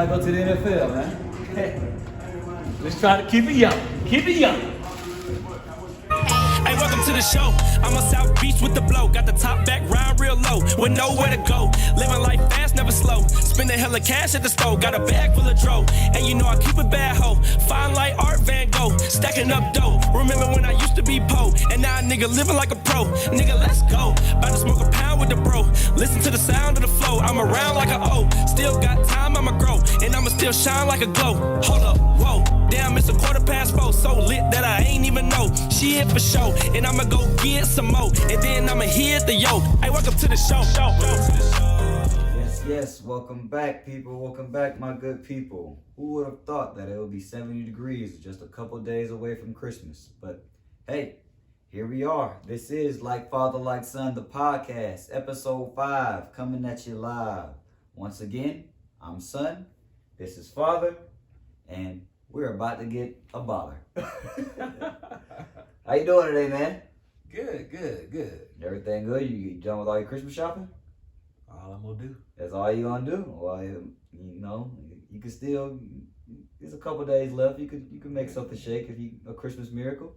trying to go to the NFL, man. Let's try to keep it young. Keep it young. Hey, welcome to the show. I'm on South Beach with the blow. Got the top back, ride real low, with nowhere to go. Living life fast, never slow. Spending hella cash at the store. Got a bag full of dro. And you know I keep a bad hoe. Fine like Art Van Gogh. Stacking up dough. Remember when I used to be po? And now a nigga living like a pro. Nigga, let's go. About to smoke a pound with the bro. Listen to the sound of the flow. I'm around like a O. Still got time, I'ma grow. And I'ma still shine like a glow. Hold up, whoa. Damn, it's 4:15. So lit that I ain't even know. She hit for show. And I'ma go get some more. And then I'ma hit the yo. Hey, welcome to the show. Yes, welcome back, people. Welcome back, my good people. Who would have thought that it would be 70 degrees just a couple days away from Christmas? But hey, here we are. This is Like Father, Like Son, the podcast, episode 5, coming at you live. Once again, I'm Son, this is Father, and we're about to get a baller. How you doing today, man? Good. Everything good? You done with all your Christmas shopping? All I'm gonna do. That's all you gonna do? Well, you know, you can still. There's a couple days left. You can make something shake if you a Christmas miracle.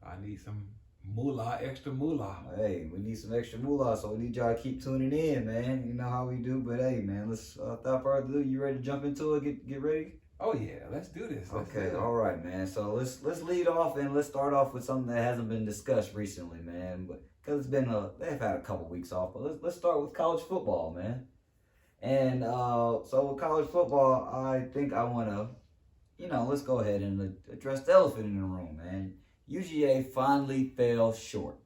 I need some moolah, extra moolah. Hey, we need some extra moolah, so we need y'all to keep tuning in, man. You know how we do, but hey, man, let's without further ado, you ready to jump into it? Get ready. Oh yeah, let's do this. Okay, all right, man. So let's lead off and let's start off with something that hasn't been discussed recently, man. But because it's been they've had a couple weeks off, but let's start with college football, man. And so with college football, I think I want to, let's go ahead and address the elephant in the room, man. UGA finally fell short.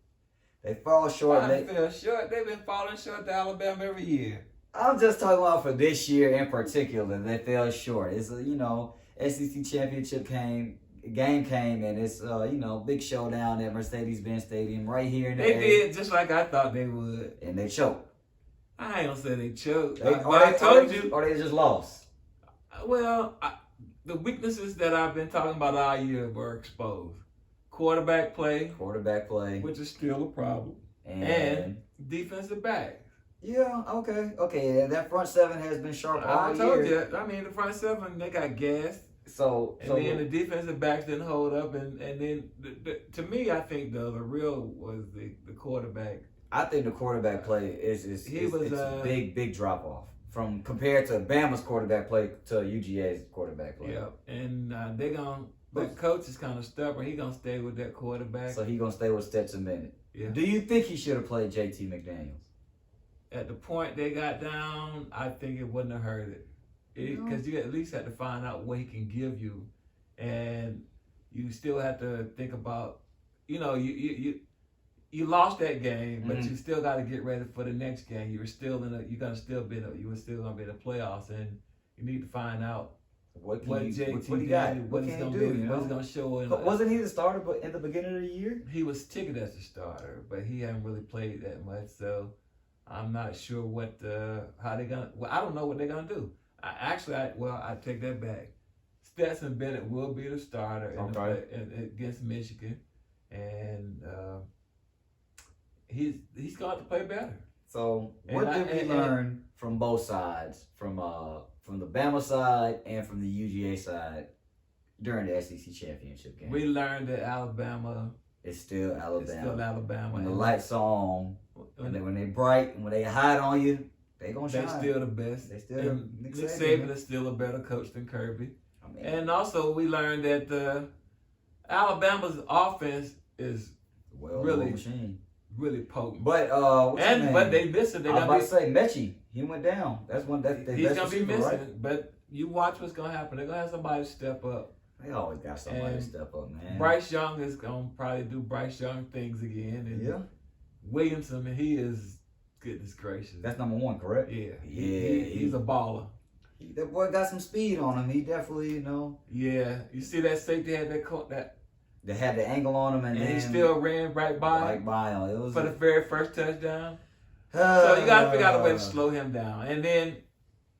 They fall short. They've been falling short to Alabama every year. I'm just talking about for this year in particular. They fell short. It's SEC championship game came, and it's big showdown at Mercedes-Benz Stadium right here in the They did just like I thought they would, and they choked. I ain't gonna say they choked. Or they just lost. Well, the weaknesses that I've been talking about all year were exposed. Quarterback play, which is still a problem, and defensive back. Yeah, okay. Yeah, that front seven has been sharp all year. I told you. I mean, the front seven, they got gassed. So then the defensive backs didn't hold up, and then to me, I think the real was the quarterback. I think the quarterback play is a big drop off from compared to Bama's quarterback play to UGA's quarterback play. Yeah, and the coach is kind of stubborn. He gonna stay with that quarterback. So he gonna stay with Stetson Bennett. Yeah. Do you think he should have played JT McDaniels? At the point they got down, I think it wouldn't have hurt it. Because you at least had to find out what he can give you. And you still have to think about, you you lost that game, but you still got to get ready for the next game. You were still gonna be in the playoffs, and you need to find out what JT what he got, what he's gonna do, what he's gonna show. Wasn't he the starter in the beginning of the year? He was ticketed as the starter, but he hadn't really played that much, so I'm not sure how they're gonna. Well, I don't know what they're gonna do. I take that back. Stetson Bennett will be the starter against Michigan, and he's going to play better. So what did we learn from both sides, from the Bama side and from the UGA side during the SEC championship game? We learned that Alabama is still Alabama. When the lights are on, when they bright, and when they hide on you, they gonna shine. They're still the best. Nick Saban is still a better coach than Kirby. And also we learned that Alabama's offense is really potent. But but they miss it. I was about to say Mechie. He went down. That's one that he's gonna be missing. Right? But you watch what's gonna happen. They're gonna have somebody step up. They always got somebody to step up, man. Bryce Young is gonna probably do Bryce Young things again. And Williamson, he is goodness gracious. That's number 1, correct? Yeah. He's a baller. That boy got some speed on him. He definitely, Yeah. You see that safety had that. They had the angle on him, and then he still ran right by him. It was for the very first touchdown. So you got to figure out a way to slow him down. And then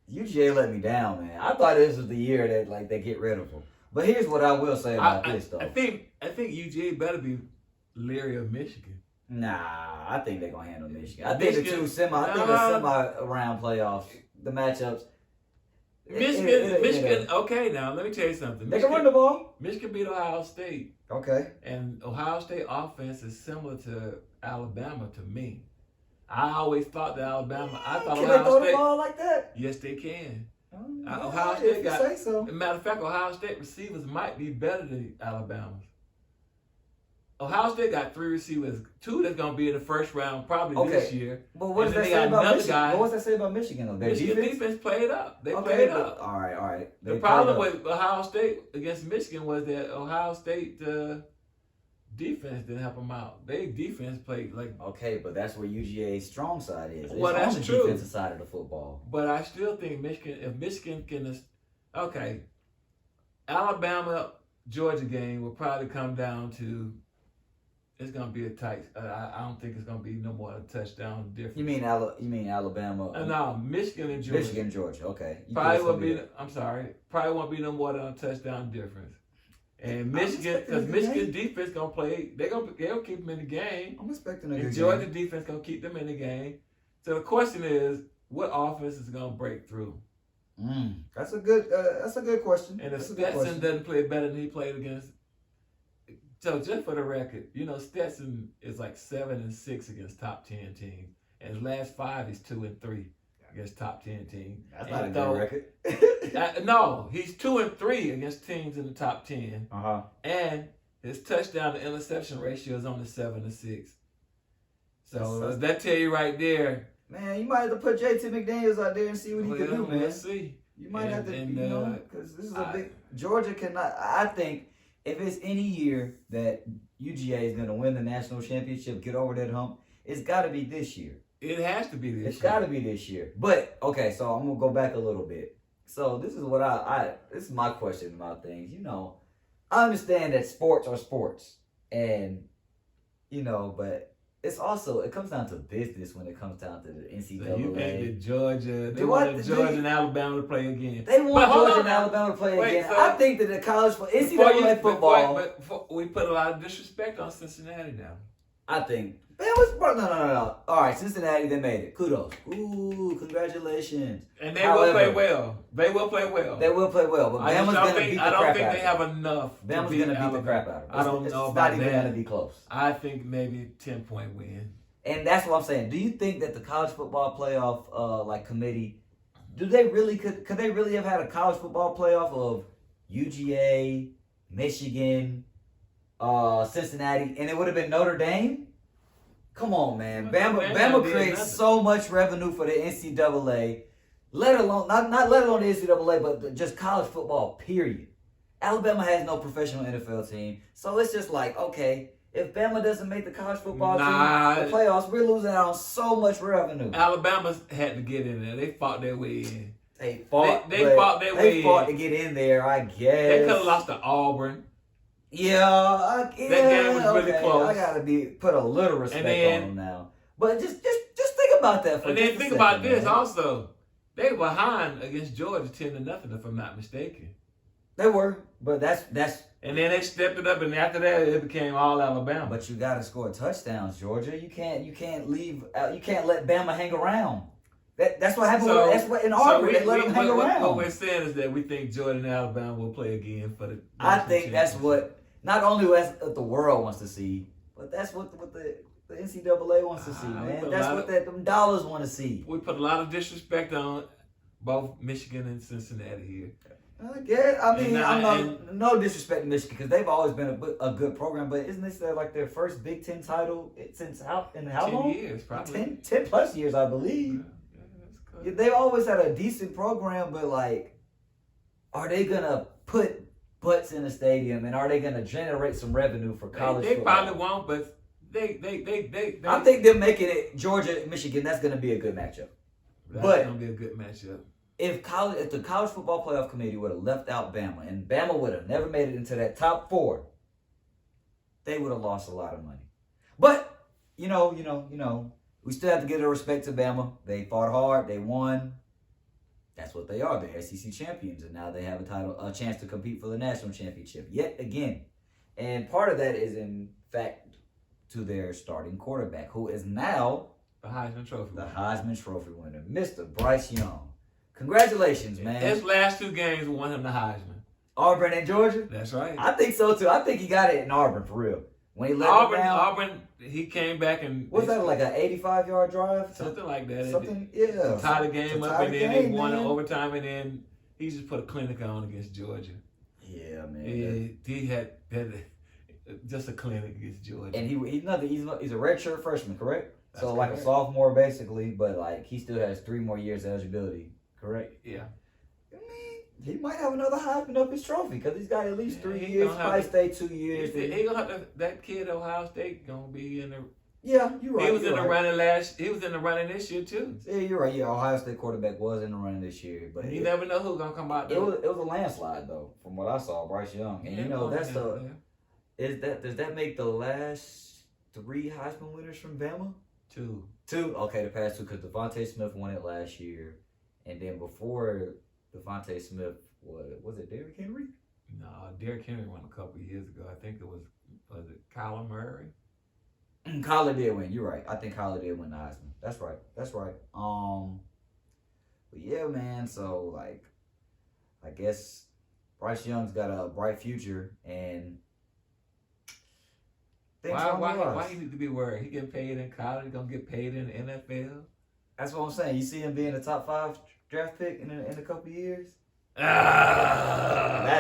UGA let me down, man. I thought this was the year that they get rid of him. But here's what I will say about this, though. I think UGA better be leery of Michigan. Nah, I think they're gonna handle Michigan. I think the semi-round playoffs, the matchups. Michigan. Okay, now let me tell you something. They can run the ball. Michigan beat Ohio State. Okay. And Ohio State offense is similar to Alabama to me. I always thought that Alabama. I thought Can Ohio they throw State. the ball like that? Yes, they can. Yeah, Ohio State if you say so. Matter of fact, Ohio State receivers might be better than Alabama's. Ohio State got 3 receivers, 2 that's gonna be in the first round probably this year. But what does And that then say they got about another Michigan? guy. But what's that say about Michigan though? Their Michigan defense played up. They played up. All right. The problem with Ohio State against Michigan was that Ohio State defense didn't help them out. Their defense played like. Okay, but that's where UGA's strong side is. Well, it's that's on the true. defensive side of the football. But I still think if Michigan can, okay, Alabama Georgia game will probably come down to. It's gonna be a tight. I don't think it's gonna be no more than a touchdown difference. You mean Alabama? No, Michigan and Georgia. Michigan, Georgia. Okay. Probably won't be. I'm sorry. Probably won't be no more than a touchdown difference. And Michigan, because Michigan defense gonna play, they'll keep them in the game. I'm expecting a good And game. Georgia defense gonna keep them in the game. So the question is, what offense is gonna break through? That's a good question. And if Stetson doesn't play better than he played against, so just for the record, Stetson is like 7-6 against top 10 teams, and his last 5 he's 2-3 against top 10 teams. That's not a good record. No, he's 2-3 against teams in the top 10. And his touchdown to interception ratio is only 7-6. So that tell you right there. Man, you might have to put JT McDaniels out there and see what he can do, man. Let's see. You might have to, because this is a big. Georgia cannot. I think if it's any year that UGA is going to win the national championship, get over that hump, it's got to be this year. It has to be this year. It's got to be this year. But okay, so I'm gonna go back a little bit. So this is what this is my question about things. I understand that sports are sports, and but it's also, it comes down to business when it comes down to the NCAA. So you think that Georgia and Alabama to play again? They want Georgia and Alabama to play again. So I think that the college for NCAA football. But we put a lot of disrespect on Cincinnati now. I think. No. All right, Cincinnati, they made it. Kudos. Ooh, congratulations. And they will play well. They will play well. They will play well. But Bama's going to beat the crap out of them. I don't think they have enough. Bama's going to beat the crap out of them. I don't know it's about not even that. going to be close. I think maybe 10-point win. And that's what I'm saying. Do you think that the college football playoff committee, could they really have had a college football playoff of UGA, Michigan, Cincinnati, and it would have been Notre Dame? Come on, man. Bama creates so much revenue for the NCAA, let alone not let alone the NCAA, but just college football, period. Alabama has no professional NFL team. So it's just like, okay, if Bama doesn't make the college football team, the playoffs, we're losing out on so much revenue. Alabama had to get in there. They fought their way in. They fought their way in. They fought to get in there, I guess. They could have lost to Auburn. Yeah, that game was really close. I gotta put a little respect on them now. But just think about that for and then think about this also. They were behind against Georgia 10-0, if I'm not mistaken. They were, but that's. And then they stepped it up, and after that, it became all Alabama. But you got to score touchdowns, Georgia. You can't let Bama hang around. That's what happened. That's what in Auburn they let them hang around. What we're saying is that we think Georgia and Alabama will play again for the. I think that's what not only what the world wants to see, but that's what the NCAA wants to see, man. That's what them dollars want to see. We put a lot of disrespect on both Michigan and Cincinnati here. No disrespect to Michigan because they've always been a good program, but isn't this like their first Big Ten title since how long? 10 years, probably. 10 plus years, I believe. Yeah, they've always had a decent program, but like, are they gonna put butts in the stadium and are they gonna generate some revenue for college football? They probably won't, but they I think them making it Georgia and Michigan, that's gonna be a good matchup. That's gonna be a good matchup. If the college football playoff committee would have left out Bama and Bama would have never made it into that top 4, they would have lost a lot of money. But we still have to give the respect to Bama. They fought hard. They won. That's what they are. They're SEC champions, and now they have a chance to compete for the national championship yet again. And part of that is in fact to their starting quarterback, who is now the Heisman Trophy winner, Mr. Bryce Young. Congratulations, man. His last 2 games won him the Heisman. Auburn and Georgia? That's right. I think so, too. I think he got it in Auburn, for real. When he let them down. Auburn, he came back and... Was that like an 85-yard drive? Something like that. Something, yeah. Tie the game up, and then they won in overtime, and then he just put a clinic on against Georgia. Yeah, man. He had just a clinic against Georgia. And he's a redshirt freshman, correct? That's so like correct. a sophomore, basically, but like he still has 3 more years of eligibility, correct? Yeah. I mean, he might have another Heisman up his trophy because he's got at least 3 years. Probably stay 2 years. He gonna have to. That kid at Ohio State gonna be in the. Yeah, you're right. He was in the running He was in the running this year too. Yeah, you're right. Yeah, Ohio State quarterback was in the running this year, but you never know who's gonna come out. It was a landslide though, from what I saw. Bryce Young, and does that make the last 3 Heisman winners from Bama? 2. Okay, the past 2 because Devontae Smith won it last year, and then before Devontae Smith, was it Derrick Henry? No, Derrick Henry won a couple of years ago. I think it was it Kyler Murray? Kyler did win. You're right. I think Kyler did win the Heisman. That's right. But yeah, man. So like, I guess Bryce Young's got a bright future, and why he need to be worried? He getting paid in college. He gonna get paid in the NFL. That's what I'm saying. You see him being a top 5 draft pick in a couple of years. That's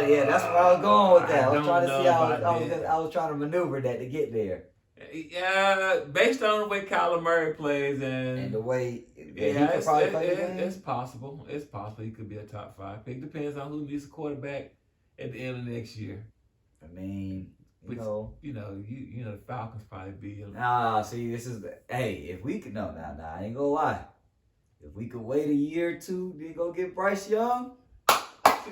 where I was going with that. I was trying to see how I was trying to maneuver that to get there. Yeah, based on the way Kyler Murray plays and the way he could probably play the game. It's possible. It's possible he could be a top 5 pick. Depends on who needs a quarterback at the end of next year. I mean, the Falcons probably be. See, this is if we could I ain't gonna lie. If we could wait a year or 2, then go get Bryce Young.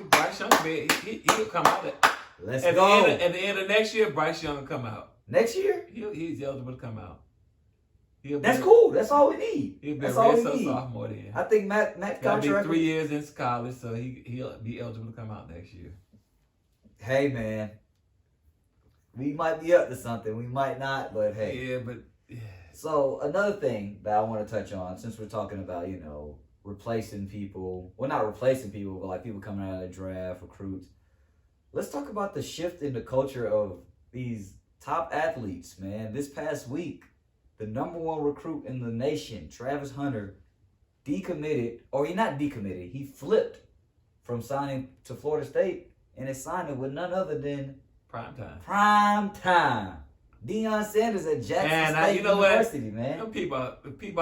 Bryce Young, he'll come out. Let's go. At the end of next year, Bryce Young will come out. Next year? He's eligible to come out. That's cool. That's all we need. He'll be That's a all we red need. sophomore then. I think Matt's contract. Be 3 years in college, so he'll be eligible to come out next year. Hey, man. We might be up to something. We might not, but hey. Yeah. So another thing that I want to touch on, since we're talking about, replacing people. Well, not replacing people, but like people coming out of the draft, recruits. Let's talk about the shift in the culture of these top athletes, man. This past week, the number 1 recruit in the nation, Travis Hunter, decommitted, or he not decommitted, he flipped from signing to Florida State, and is signing with none other than Prime time. Deion Sanders at Jackson State University, man. The people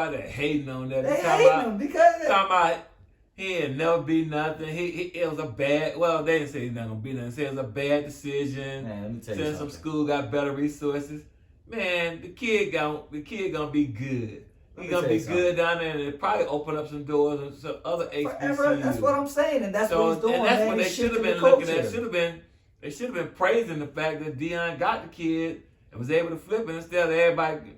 out there hating on that. They hating him because talking about he ain't never be nothing. It was a bad. Well, they didn't say he's not gonna be nothing. They said it was a bad decision. Man, let me tell you Since some school got better resources, man, the kid gonna be good. He's gonna be good down there, and it probably open up some doors and some other HBCUs. That's what I'm saying, and that's what he's doing. And that's man. what they should have been looking at. They should have been praising the fact that Deion got the kid and was able to flip it instead of everybody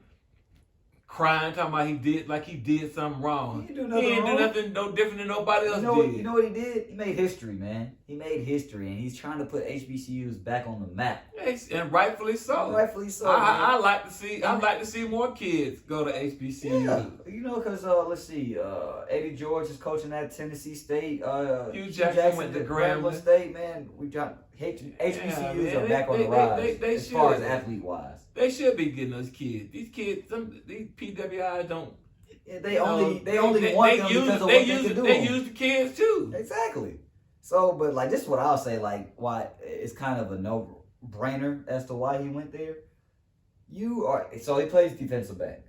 crying, talking about he did something wrong. He didn't do nothing no different than nobody else did. You know what he did? He made history, man. He made history, and he's trying to put HBCUs back on the map. And rightfully so. I like to see more kids go to HBCU. Yeah, because let's see, Eddie George is coaching at Tennessee State. Hugh Jackson went to Grambling State, man. We got HBCUs are back on the rise as far as athlete wise. They should be getting those kids. These kids, these PWIs don't. They only want them because of what they can do. They use the kids too. Exactly. So, but like this is what I'll say. Like, why it's kind of a no-brainer as to why he went there. So he plays defensive back.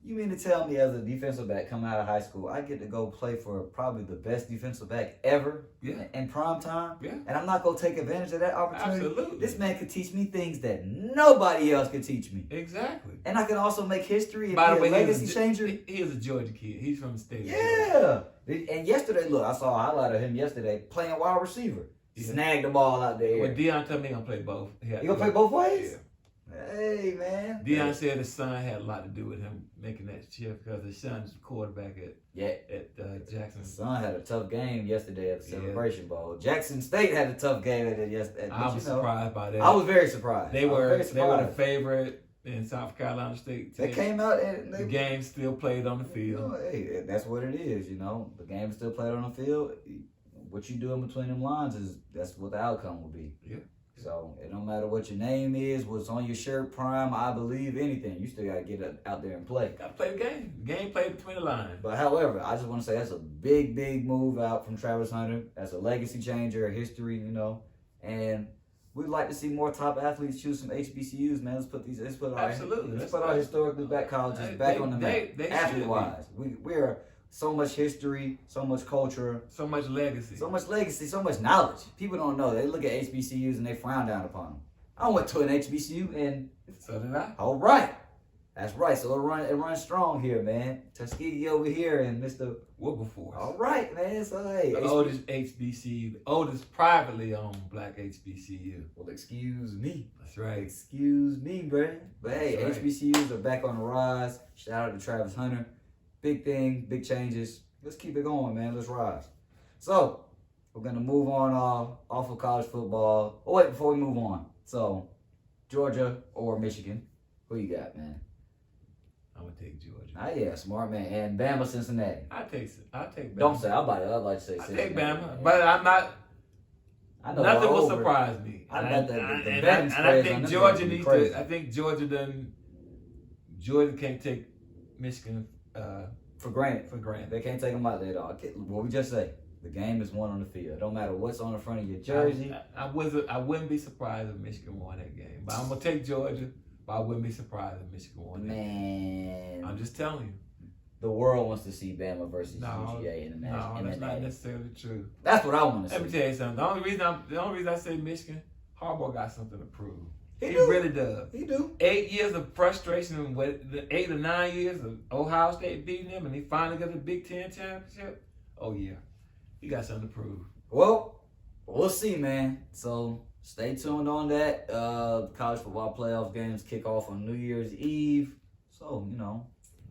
You mean to tell me as a defensive back coming out of high school, I get to go play for probably the best defensive back ever in prime time? Yeah. And I'm not going to take advantage of that opportunity? Absolutely. This man could teach me things that nobody else could teach me. Exactly. And I can also make history and By the be way, a legacy changer. He is a Georgia kid. He's from the state. Yeah. And yesterday, look, I saw a highlight of him yesterday playing wide receiver. Yeah. Snagged the ball out there. Well, Deion told me he's going to play both. He going to play both ways? Yeah. Hey, man. Deion said his son had a lot to do with him making that shift because his son's quarterback at Jackson. His son had a tough game yesterday at the Celebration Bowl. Jackson State had a tough game at it yesterday. I was surprised by that. I was very surprised. They were the favorite. in South Carolina State. They came out and the game still played on the field. Hey, that's what it is, The game still played on the field. What you do in between them lines that's what the outcome will be. Yeah. So it don't matter what your name is, what's on your shirt, prime, I believe, anything. You still got to get out there and play. Got to play the game. The game played between the lines. But however, I just want to say that's a big, big move out from Travis Hunter. That's a legacy changer, a history, And we'd like to see more top athletes choose some HBCUs, man. Let's put our historically black colleges back on the map. Athlete-wise, we're so much history, so much culture, so much legacy, so much knowledge. People don't know. They look at HBCUs and they frown down upon them. I went to an HBCU and so did I. All right, that's right. So it runs strong here, man. Tuskegee over here and Mr. Wilberforce. All right, man. So hey, the oldest HBCU, the oldest privately owned black HBCU. Well, excuse me. That's right. Excuse me, bro. But hey, That's right. HBCUs are back on the rise. Shout out to Travis Hunter. Big thing, big changes. Let's keep it going, man. Let's rise. So, we're going to move on off of college football. Oh, wait, before we move on. So, Georgia or Michigan? Who you got, man? I'm going to take Georgia. Ah, yeah, smart man. And Bama, Cincinnati. I'll take Bama. Don't say, I'd like to say I'll Cincinnati. take Bama, but I'm not. I know nothing will surprise me. I think Georgia needs to. I think Georgia can't take Michigan for granted. For granted. They can't take them out there at all. What we just say, the game is won on the field. Don't matter what's on the front of your jersey. I wouldn't be surprised if Michigan won that game. But I'm going to take Georgia, but I wouldn't be surprised if Michigan won that game. I'm just telling you. The world wants to see Bama versus UGA in the match. No, that's not necessarily true. That's what I want to see. Let me tell you something. The only reason I say Michigan, Harbaugh got something to prove. He do. Really does. He do. 8 years of frustration with the 8 or 9 years of Ohio State beating him, and he finally got the Big Ten championship. Oh yeah, he got something to prove. Well, we'll see, man. So stay tuned on that. College football playoff games kick off on New Year's Eve. So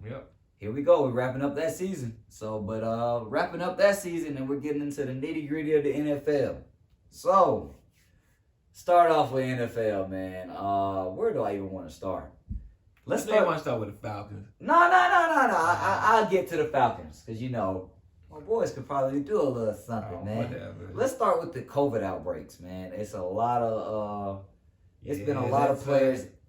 Yep. Here we go. We're wrapping up that season. Wrapping up that season, and we're getting into the nitty gritty of the NFL. So. Start off with NFL, man. Where do I even want to start? I want to start with the Falcons. No. I'll get to the Falcons because my boys could probably do a little something, man. Whatever. Let's start with the COVID outbreaks, man. It's a lot of been a lot of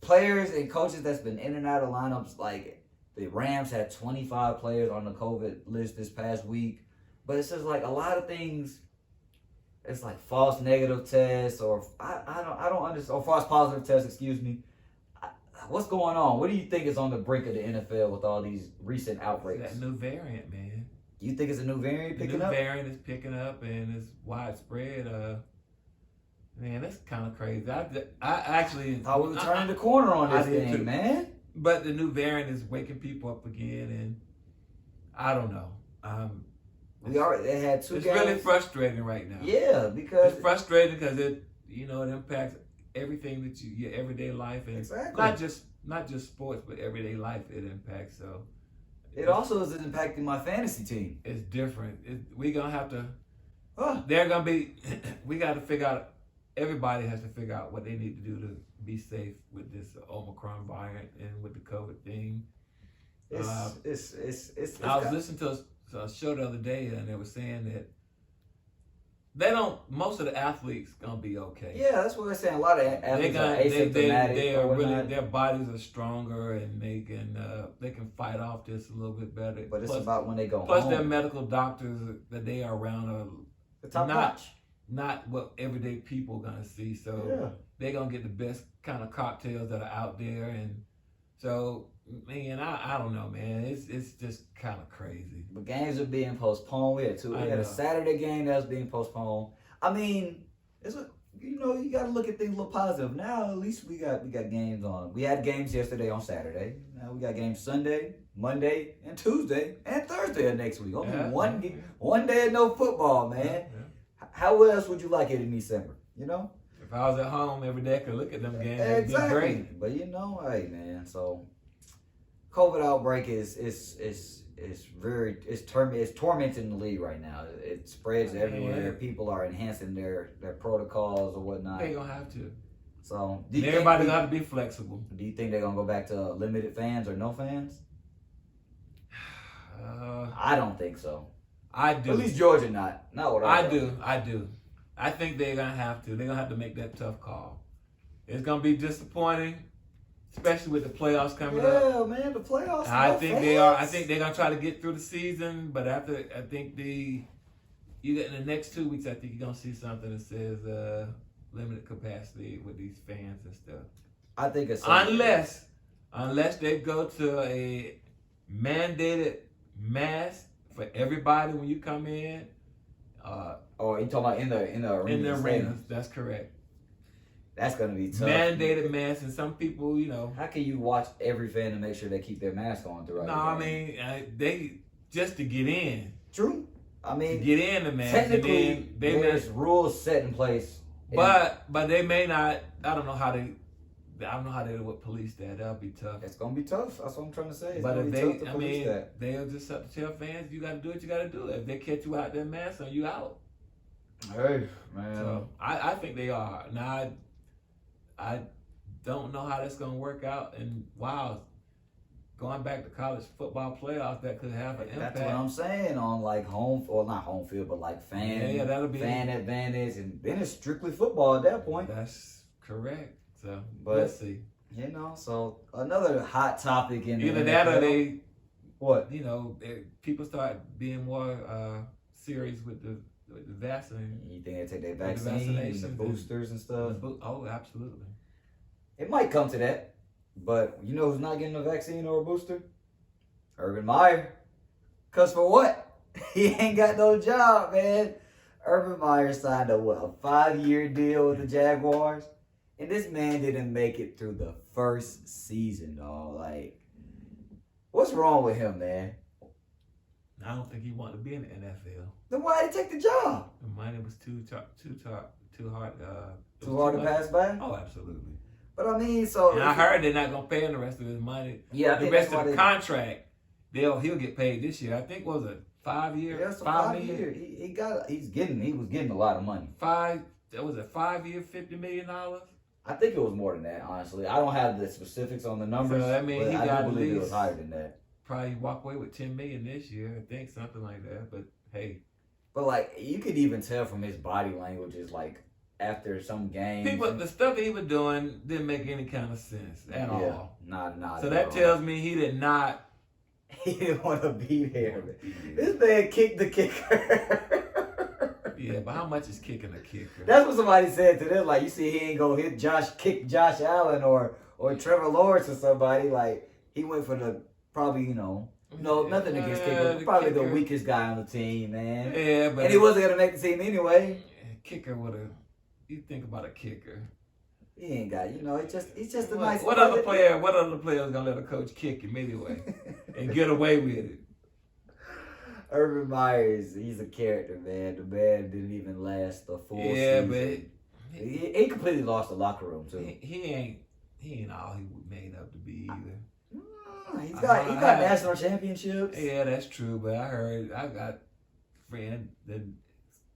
players and coaches that's been in and out of lineups. Like the Rams had 25 players on the COVID list this past week, but it's just like a lot of things. It's like false negative tests or I don't understand, or false positive tests, excuse me. What's going on? What do you think is on the brink of the NFL with all these recent outbreaks? That new variant, man. You think it's a new variant picking up? The new variant is picking up and it's widespread. Man, that's kind of crazy. I actually thought we were turning the corner on this thing, man. But the new variant is waking people up again, and I don't know. They had 2 games. It's really frustrating right now. Yeah, because it's frustrating because it impacts everything that your everyday life, and exactly. not just sports, but everyday life it impacts. So it also is impacting my fantasy team. It's different. We're gonna have to. They're gonna be. We got to figure out. Everybody has to figure out what they need to do to be safe with this Omicron variant and with the COVID thing. I was listening to a show the other day, and they were saying that most of the athletes gonna be okay. Yeah, that's what they're saying. A lot of athletes are asymptomatic. They are really, their bodies are stronger, and they can fight off this a little bit better. But it's about when they go plus home. Their medical doctors that they are around are the top notch. Not what everyday people are gonna see. So they're gonna get the best kind of cocktails that are out there, and so. Man, I don't know, man. It's just kind of crazy. But games are being postponed. We had a Saturday game that was being postponed. I mean, you got to look at things a little positive. Now at least we got games on. We had games yesterday on Saturday. Now we got games Sunday, Monday, and Tuesday, and Thursday of next week. Only one day of no football, man. Yeah. How else would you like it in December? If I was at home every day, I could look at them games. Exactly. It'd be great. But hey, man. So. COVID outbreak is tormenting the league right now. It spreads everywhere. People are enhancing their protocols or whatnot. They're gonna have to. So everybody got to be flexible. Do you think they're gonna go back to limited fans or no fans? I don't think so. I do. At least Georgia not what I do. I think they're gonna have to. They're gonna have to make that tough call. It's gonna be disappointing, especially with the playoffs coming up. Yeah, man, the playoffs. I think they are. I think they're gonna try to get through the season, but after, I think you get in the next 2 weeks, I think you're gonna see something that says limited capacity with these fans and stuff. I think it's unless they go to a mandated mask for everybody when you come in. Or you talking about in the arena? In the arenas, that's correct. That's gonna be tough. Mandated masks, and some people, How can you watch every fan and make sure they keep their mask on throughout? No, the game? I mean they just to get in. True. I mean, to get in the mask. Technically, and then there's rules set in place. But they may not. I don't know how they would police that. That'll be tough. It's gonna be tough. That's what I'm trying to say. It's But gonna if be tough to police that. they'll just have to tell fans, you got to do what you got to do. If they catch you out there mask on, you out. Hey, man. So I think they are. Now I don't know how that's gonna work out. And wow, going back to college football playoffs, that could have an impact. That's what I'm saying on like not home field, but like fan that'll be fan advantage, and then it's strictly football at that point. That's correct. So But we'll see. So another hot topic in Either the that NFL. or they, What? people start being more serious with the vaccine. You think they take their With the vaccine and the vaccinations boosters and stuff? Oh, absolutely. It might come to that, but you know who's not getting a vaccine or a booster? Urban Meyer. Cause for what? He ain't got no job, man. Urban Meyer signed a 5-year deal with the Jaguars, and this man didn't make it through the first season, dog. Like, what's wrong with him, man? I don't think he wanted to be in the NFL. Then why did he take the job? The money was too hard. Too hard to pass by? Oh, absolutely. But I mean, so And I heard they're not gonna pay him the rest of his money. Yeah, I the think rest that's of the why contract, he'll get paid this year. I think was it 5 years? Yeah, so 5 5 million? years. He was getting a lot of money. That was a 5 year, $50 million. I think it was more than that, honestly. I don't have the specifics on the numbers. So, I mean, but he I got do at believe it was least- higher than that. Probably walk away with $10 million this year. I think something like that. But hey, But like, you could even tell from his body language is like after some games. the stuff he was doing didn't make any kind of sense at all. Not. So that tells me he did not. He didn't want to be there. This man kicked the kicker. Yeah, but how much is kicking a kicker? That's what somebody said to them. Like, you see, he ain't gonna kick Josh Allen or Trevor Lawrence or somebody. Like, he went for the probably nothing against kicker, probably the weakest guy on the team, man. Yeah, but and he wasn't gonna make the team anyway. Kicker would have. You think about a kicker. He ain't got, he's just a nice. What other player is gonna let a coach kick him anyway and get away with it? Urban Meyer, he's a character, man. The man didn't even last the full season. Yeah, but he completely lost the locker room too. He ain't all he was made up to be either. He's got national championships. Yeah, that's true. But I got a friend that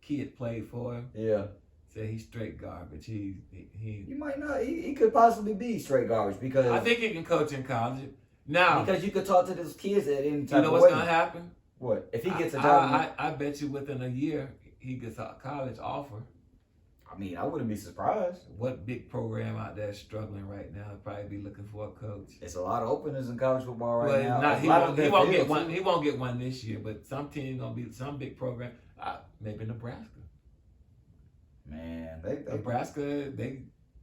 kid played for him. Yeah. Said he's straight garbage. He might not. He could possibly be straight garbage because I think he can coach in college. Now because you could talk to those kids at any time. You know what's gonna happen? What if he gets a job? I bet you within a year he gets a college offer. I mean, I wouldn't be surprised. What big program out there is struggling right now? He'll probably be looking for a coach. It's a lot of openers in college football right now. He won't get one. He won't get one this year. But some team gonna be some big program. Maybe Nebraska. Man, Nebraska,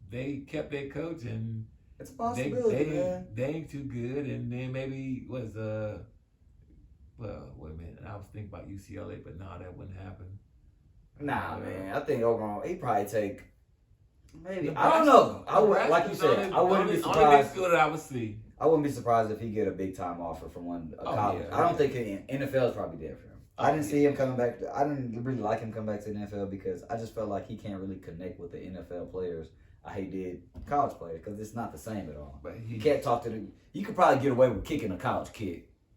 they kept their coach and it's a possibility, man. They ain't too good, and then maybe wait a minute. I was thinking about UCLA, but no, that wouldn't happen. Nah, man. I think overall he probably take maybe. Nebraska, I don't know. I would, like you said, I wouldn't be surprised. Only big school that I would see. I wouldn't be surprised if he get a big time offer from a college. Yeah, I don't think NFL is probably there for him. I didn't see him coming back. I didn't really like him coming back to the NFL because I just felt like he can't really connect with the NFL players how he did college players because it's not the same at all. But he can't talk to them. You could probably get away with kicking a college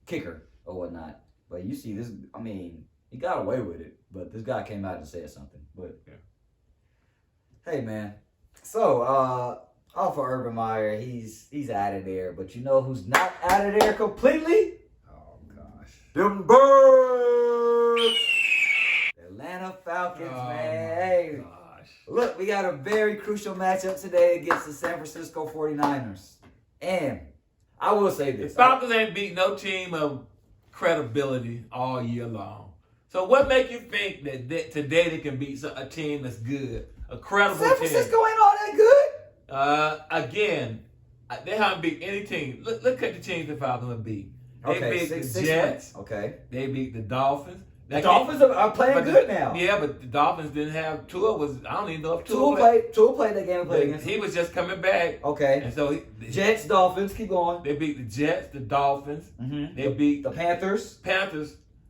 kicker or whatnot. But you see this, I mean, he got away with it. But this guy came out and said something. But hey, man, So, off of Urban Meyer, he's out of there. But you know who's not out of there completely? Oh gosh. Them Birds! Atlanta Falcons, Oh, man. my Hey, gosh. look, we got a very crucial matchup today against the San Francisco 49ers. And I will say The this. Falcons ain't beat no team of credibility all year long. So what make you think that today they can beat a team that's good, a credible San team? Francisco ain't all that good. Again, they haven't beat any team. Look at the teams the Falcons have beat. They Okay, beat six the Jets. wins. Okay. They beat the Dolphins. The Dolphins are playing good now. Yeah, but the Dolphins didn't have Tua. I don't even know if Tua played that game and played against He them. was just coming back. Okay. And so Jets, Dolphins, keep going. they beat the Jets, the Dolphins. Mm-hmm. They beat the Panthers.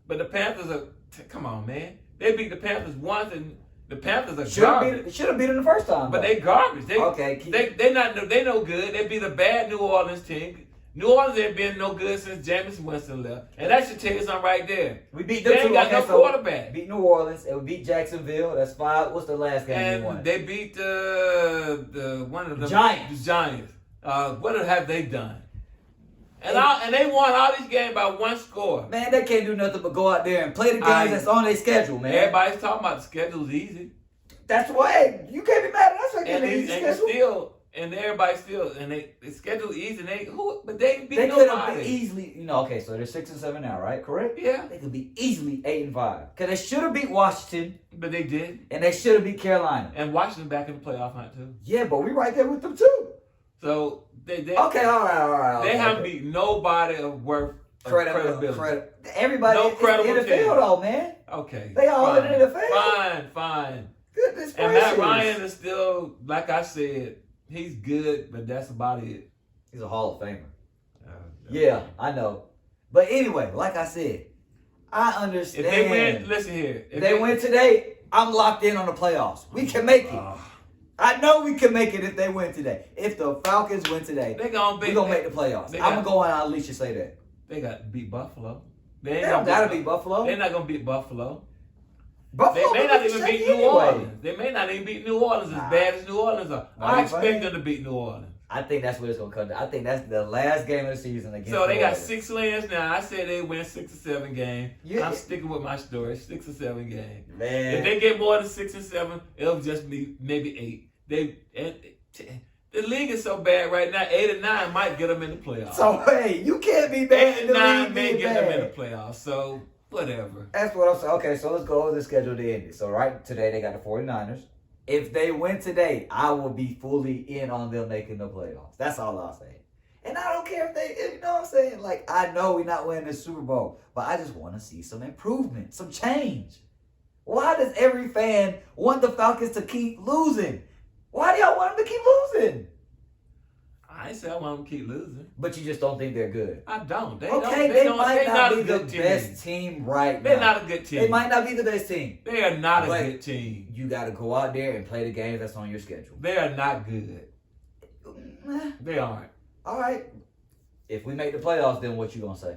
But the Panthers are. Come on, man. They beat the Panthers once, and the Panthers are Should garbage. have beat them the first time. But though. they garbage. They no good. They beat a bad New Orleans team. New Orleans ain't been no good since Jameis Winston left, and that should tell you something right there. We beat They them ain't too. got Okay, no so quarterback. Beat New Orleans and we beat Jacksonville. That's 5. What's the last game we won? And they beat the one of the Giants. The Giants. What have they done? And they won all these games by one score. Man, they can't do nothing but go out there and play the games I- that's on their schedule, man. Everybody's talking about the schedule's easy, That's why you can't be mad at us for getting an easy schedule. everybody's still, and the schedule easy. But they beat They could have nobody. been easily, okay, so they're 6-7 now, right? Correct? Yeah, They could be easily 8-5. Because they should have beat Washington but they did. and they should have beat Carolina. And Washington back in the playoff hunt too. Yeah, but we right there with them too. So they Okay, all right. they okay. haven't beat nobody of worth of credibility. Everybody No in credible the team. NFL though, man. Okay, They all in fine. the NFL. Fine. Goodness And Matt gracious. Ryan is still, like I said, he's good, but that's about it. He's a Hall of Famer. Yeah, I know. But anyway, like I said, I understand. If they win, listen here. If they win today, I'm locked in on the playoffs. We can make it. I know we can make it if they win today. If the Falcons win today, They gonna we're going to make the playoffs. I'm going to go on and Alicia say that. They got to beat Buffalo. They don't got to beat Buffalo. They're not gonna beat Buffalo. Buffalo They may not beat even Shaky beat New anyway. Orleans. They may not even beat New Orleans as bad as New Orleans are. I expect them to beat New Orleans. I think that's what it's going to come to. I think that's the last game of the season against So they New got Orleans. 6 wins now. I said they win 6 or 7 games. Yeah. I'm sticking with my story. 6 or 7 games. Man. If they get more than 6 and 7, it'll just be maybe 8. The league is so bad right now. 8 and 9 might get them in the playoffs. So, hey, you can't be 8 bad. and The 9 league may be get them in bad. the playoffs. So whatever. That's what I'm saying. Okay, so let's go over the schedule to end it. So right today they got the 49ers. If they win today, I will be fully in on them making the playoffs. That's all I'll say. And I don't care if they, you know what I'm saying? Like, I know we're not winning the Super Bowl, but I just want to see some improvement, some change. Why does every fan want the Falcons to keep losing? Why do y'all want them to keep losing? I ain't say I want them to keep losing. But you just don't think they're good. I don't. They Might not a be the good team. best team right They're now. not a good team. They might not be the best team. They are not But a good team. You got to go out there and play the game that's on your schedule. They are not good. Eh, They aren't. all right. If we make the playoffs, then what you gonna say?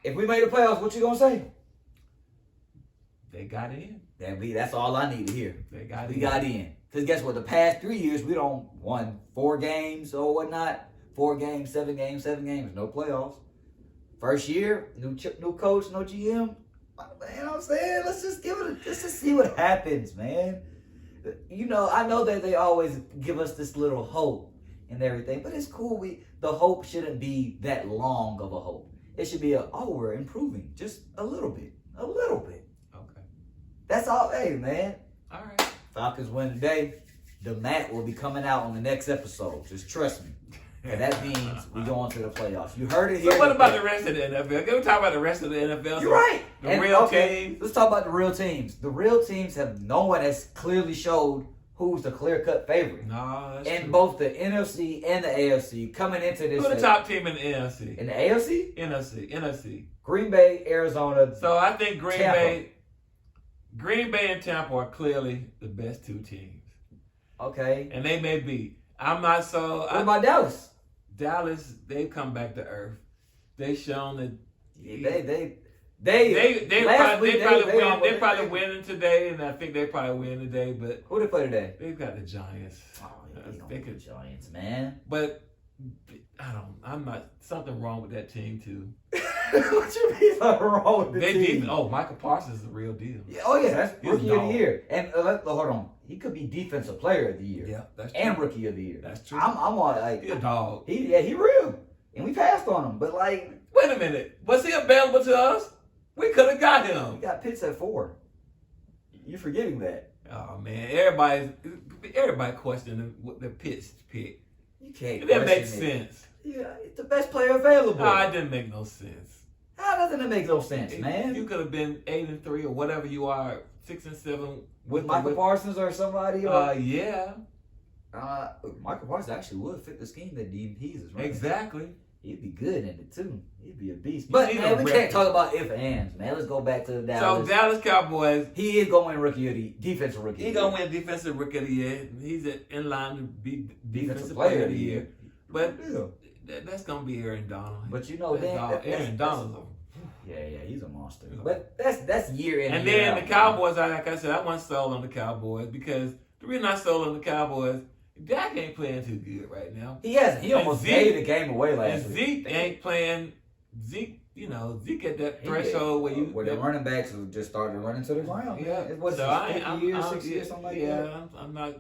If we make the playoffs, what you gonna say? They got in. That's all I need to hear. They got We in. got in. Because guess what? The past 3 years, we don't won 4 games or whatnot. 4 games, 7 games, no playoffs. First year, new coach, no GM. Man, you know what I'm saying? Let's just let's just see what happens, man. You know, I know that they always give us this little hope and everything, but it's cool. The hope shouldn't be that long of a hope. It should be we're improving just a little bit. Okay. That's all. Hey, man. All right. Falcons win today. The mat will be coming out on the next episode. Just trust me. And that means we go on to the playoffs. You heard it here. So what about the rest of the NFL? Can we talk about the rest of the NFL? You're right. The real teams. Let's talk about the real teams. The real teams no one has clearly showed who's the clear-cut favorite. No, that's In true. both the NFC and the AFC coming into this. Who's the top team in the NFC? In the AFC? NFC. Green Bay, Arizona. So I think Tampa. Green Bay and Tampa are clearly the best 2 teams. Okay. And they may be. I'm not so. What about Dallas? Dallas, they've come back to earth. They've shown that. They last week, probably winning today, and I think they probably win today. But who they play today? They've got the Giants. Oh, yeah, they could Giants, man. But I'm not something wrong with that team too. What you mean something wrong with the team? Michael Parsons is the real deal. Yeah, that's rookie of the year. And hold on, he could be defensive player of the year. Yeah, that's true. And rookie of the year. That's true. I'm on like he's a dog. He real, and we passed on him. But like, wait a minute, was he available to us? We could have got him. He got Pitts at 4. You're forgetting that. Oh man, everybody questioning the Pitts pick. You can't. It didn't make sense. Yeah, it's the best player available. No, it didn't make no sense. How doesn't it make no sense, man? You could have been 8-3 or whatever you are, 6-7 with Michael Parsons or somebody. Yeah. Michael Parsons actually would fit the scheme that he's running. Exactly. He'd be good in it too. He'd be a beast. But man, we can't talk about if and ands, man. Let's go back to the Dallas. So Dallas Cowboys. He is going to win defensive rookie. He's going to win defensive rookie of the year. He's in line to be defensive player of the year. But yeah. That's going to be Aaron Donald. But you know, Aaron Donald. Yeah, he's a monster. But that's year in. And then the Cowboys, like I said, I wasn't sold on the Cowboys because the reason I sold on the Cowboys, Dak ain't playing too good right now. He hasn't. He almost gave the game away last week. Zeke ain't playing. Zeke at that threshold where the running backs who just started running to the ground. Yeah. It was 6 years, something like that. Yeah, I'm not.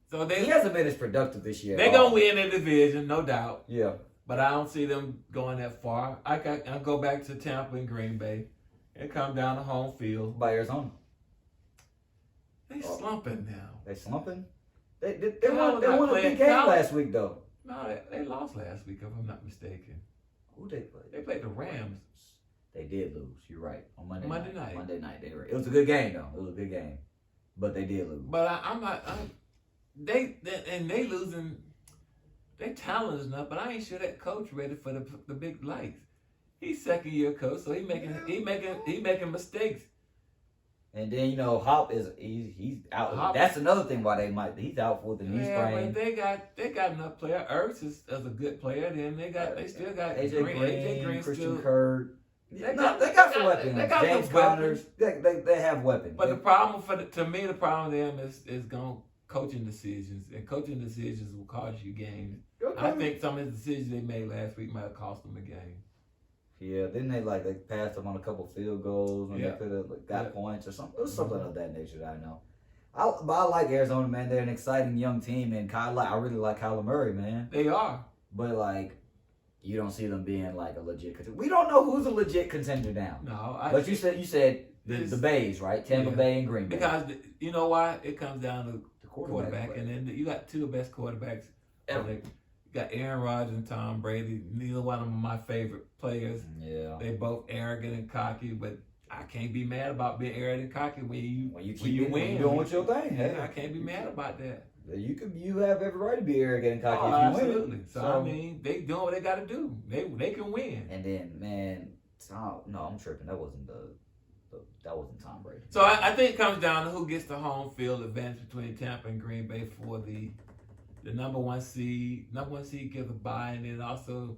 So he hasn't been as productive this year. They're gonna win the division, no doubt. Yeah. But I don't see them going that far. I go back to Tampa and Green Bay and come down to home field. By Arizona. They slumping now. They slumping? They won a big game last week, though. No, they lost last week, if I'm not mistaken. Who they played? They played the Rams. They did lose. You're right. On Monday night. Monday night, they were. It was a good game, though. It was a good game. But they did lose. But they losing. They talented enough, but I ain't sure that coach ready for the big lights. He's second year coach, so he making mistakes. And then Hop he's out. Hop, that's another thing why he's out for the knee sprain. Yeah, but they got enough player. Ertz is a good player. Then they still got AJ Green, Christian Kirk. They got some weapons. James Connors. They have weapons. But the problem the problem with them is coaching decisions, and coaching decisions will cost you games. Okay. I think some of the decisions they made last week might have cost them a game. Yeah, didn't they passed them on a couple field goals when they could have got points or something? It was something of that nature that I know. But I like Arizona, man. They're an exciting young team, and I really like Kyler Murray, man. They are. But you don't see them being a legit contender. We don't know who's a legit contender now. No, but you said the Bays, right? Tampa Bay and Green Bay. Because you know why? It comes down to the quarterback, and then you got two of the best quarterbacks ever. You got Aaron Rodgers and Tom Brady. Neither one of them are my favorite players. Yeah. They both arrogant and cocky, but I can't be mad about being arrogant and cocky when you win. When you're doing what your thing. Hey. I can't be mad about that. You have every right to be arrogant and cocky if you absolutely. win. So I mean, they doing what they got to do. They can win. And then, man, I'm tripping. That wasn't Tom Brady. So I think it comes down to who gets the home field advantage between Tampa and Green Bay for the number one seed. Number one seed gives a bye, and then also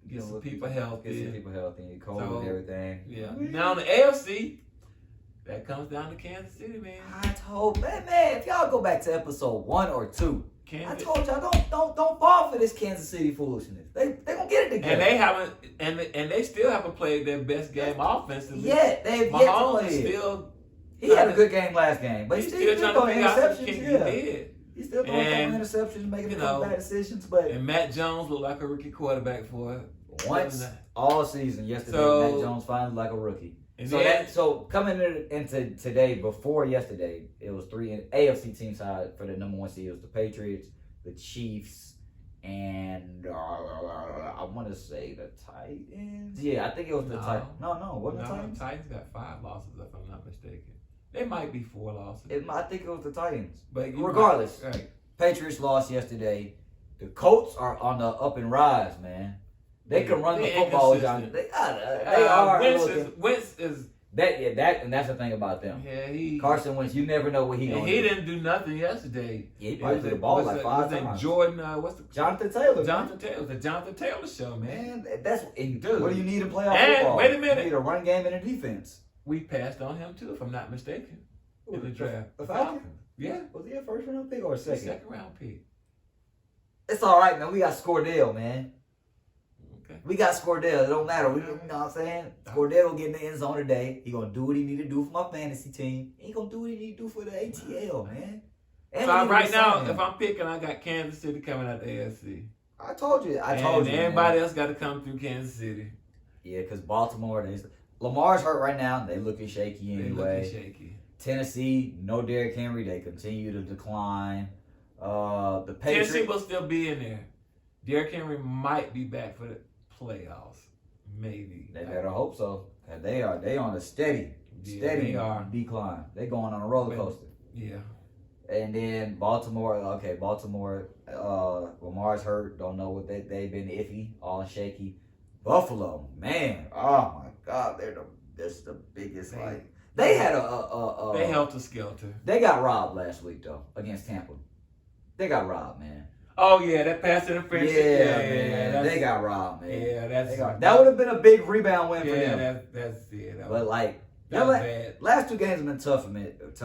get some people healthy. Get some people healthy, cold and everything. Yeah. Now in the AFC, that comes down to Kansas City, man. I told man, if y'all go back to episode 1 or 2, I told y'all don't fall for this Kansas City foolishness. They gonna get it together. And they haven't, and they still haven't played their best game offensively. Yeah, they've yet to play it. He had a good game last game, but he's still throwing interceptions. He's still throwing interceptions, making a couple bad decisions. But and Matt Jones looked like a rookie quarterback for once all season. Yesterday, Matt Jones finally like a rookie. So coming into today, before yesterday, it was 3 AFC teams side for the number one seed. It was the Patriots, the Chiefs, and I want to say the Titans. Yeah, I think it was the Titans. No, wasn't the Titans? The Titans got 5 losses, if I'm not mistaken. They might be 4 losses. I think it was the Titans. But regardless, right. Patriots lost yesterday. The Colts are on the up and rise, man. They can run the football. They are. Wentz is And that's the thing about them. Yeah, Carson Wentz, you never know what he gonna do. He didn't do nothing yesterday. Yeah, he probably threw the ball like 5 times. Jordan, Jonathan Taylor. The Jonathan Taylor show, man. That's Dude. what do you need in playoff And football? wait a minute. You need a run game and a defense. We passed on him too, if I'm not mistaken, in the draft. The Falcons? Yeah. Was he a first round pick or a second? Second round pick. It's all right, man. We got Scordell, man. Okay. We got Scordell. It don't matter. You know what I'm saying? Scordell will get in the end zone today. He gonna do what he need to do for my fantasy team. He gonna do what he need to do for the ATL, man. And So right now, if I'm picking, I got Kansas City coming out the AFC. I told you. And everybody else got to come through Kansas City. Yeah, because Baltimore, Lamar's hurt right now. They looking shaky anyway. They looking shaky. Tennessee, no Derrick Henry. They continue to decline. The Patriots. Tennessee will still be in there. Derrick Henry might be back for the playoffs. Maybe. They better hope so. And they on a steady decline. They going on a roller coaster. Yeah. And then Baltimore, Lamar's hurt. Don't know what they've been iffy, all shaky. Buffalo, man, oh my God, that's the biggest they had they helter skelter. They got robbed last week though against Tampa. They got robbed, man. Oh yeah, that pass interference. Yeah, man, they got robbed, man. Yeah, that would have been a big rebound win for them. Yeah, that's it. But like. That was bad. Last 2 games have been tough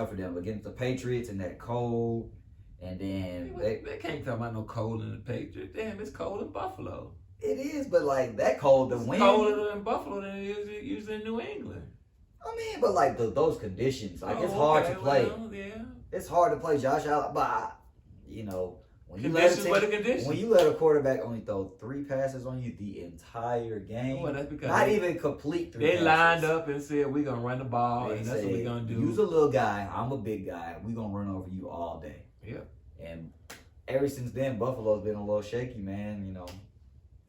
for them against the Patriots and that cold, and then they can't talk about no cold in the Patriots. Damn, it's cold in Buffalo. It is, but like that cold, the wind colder in Buffalo than it is usually in New England. I mean, but like those conditions, like it's hard to play. Well, yeah. It's hard to play Josh Allen, but you know. When you let a quarterback only throw 3 passes on you the entire game, well, that's because not even complete 3 passes. They lined up and said, we're going to run the ball, and that's what we're going to do. Use a little guy. I'm a big guy. We're going to run over you all day. Yep. And ever since then, Buffalo's been a little shaky, man. You know,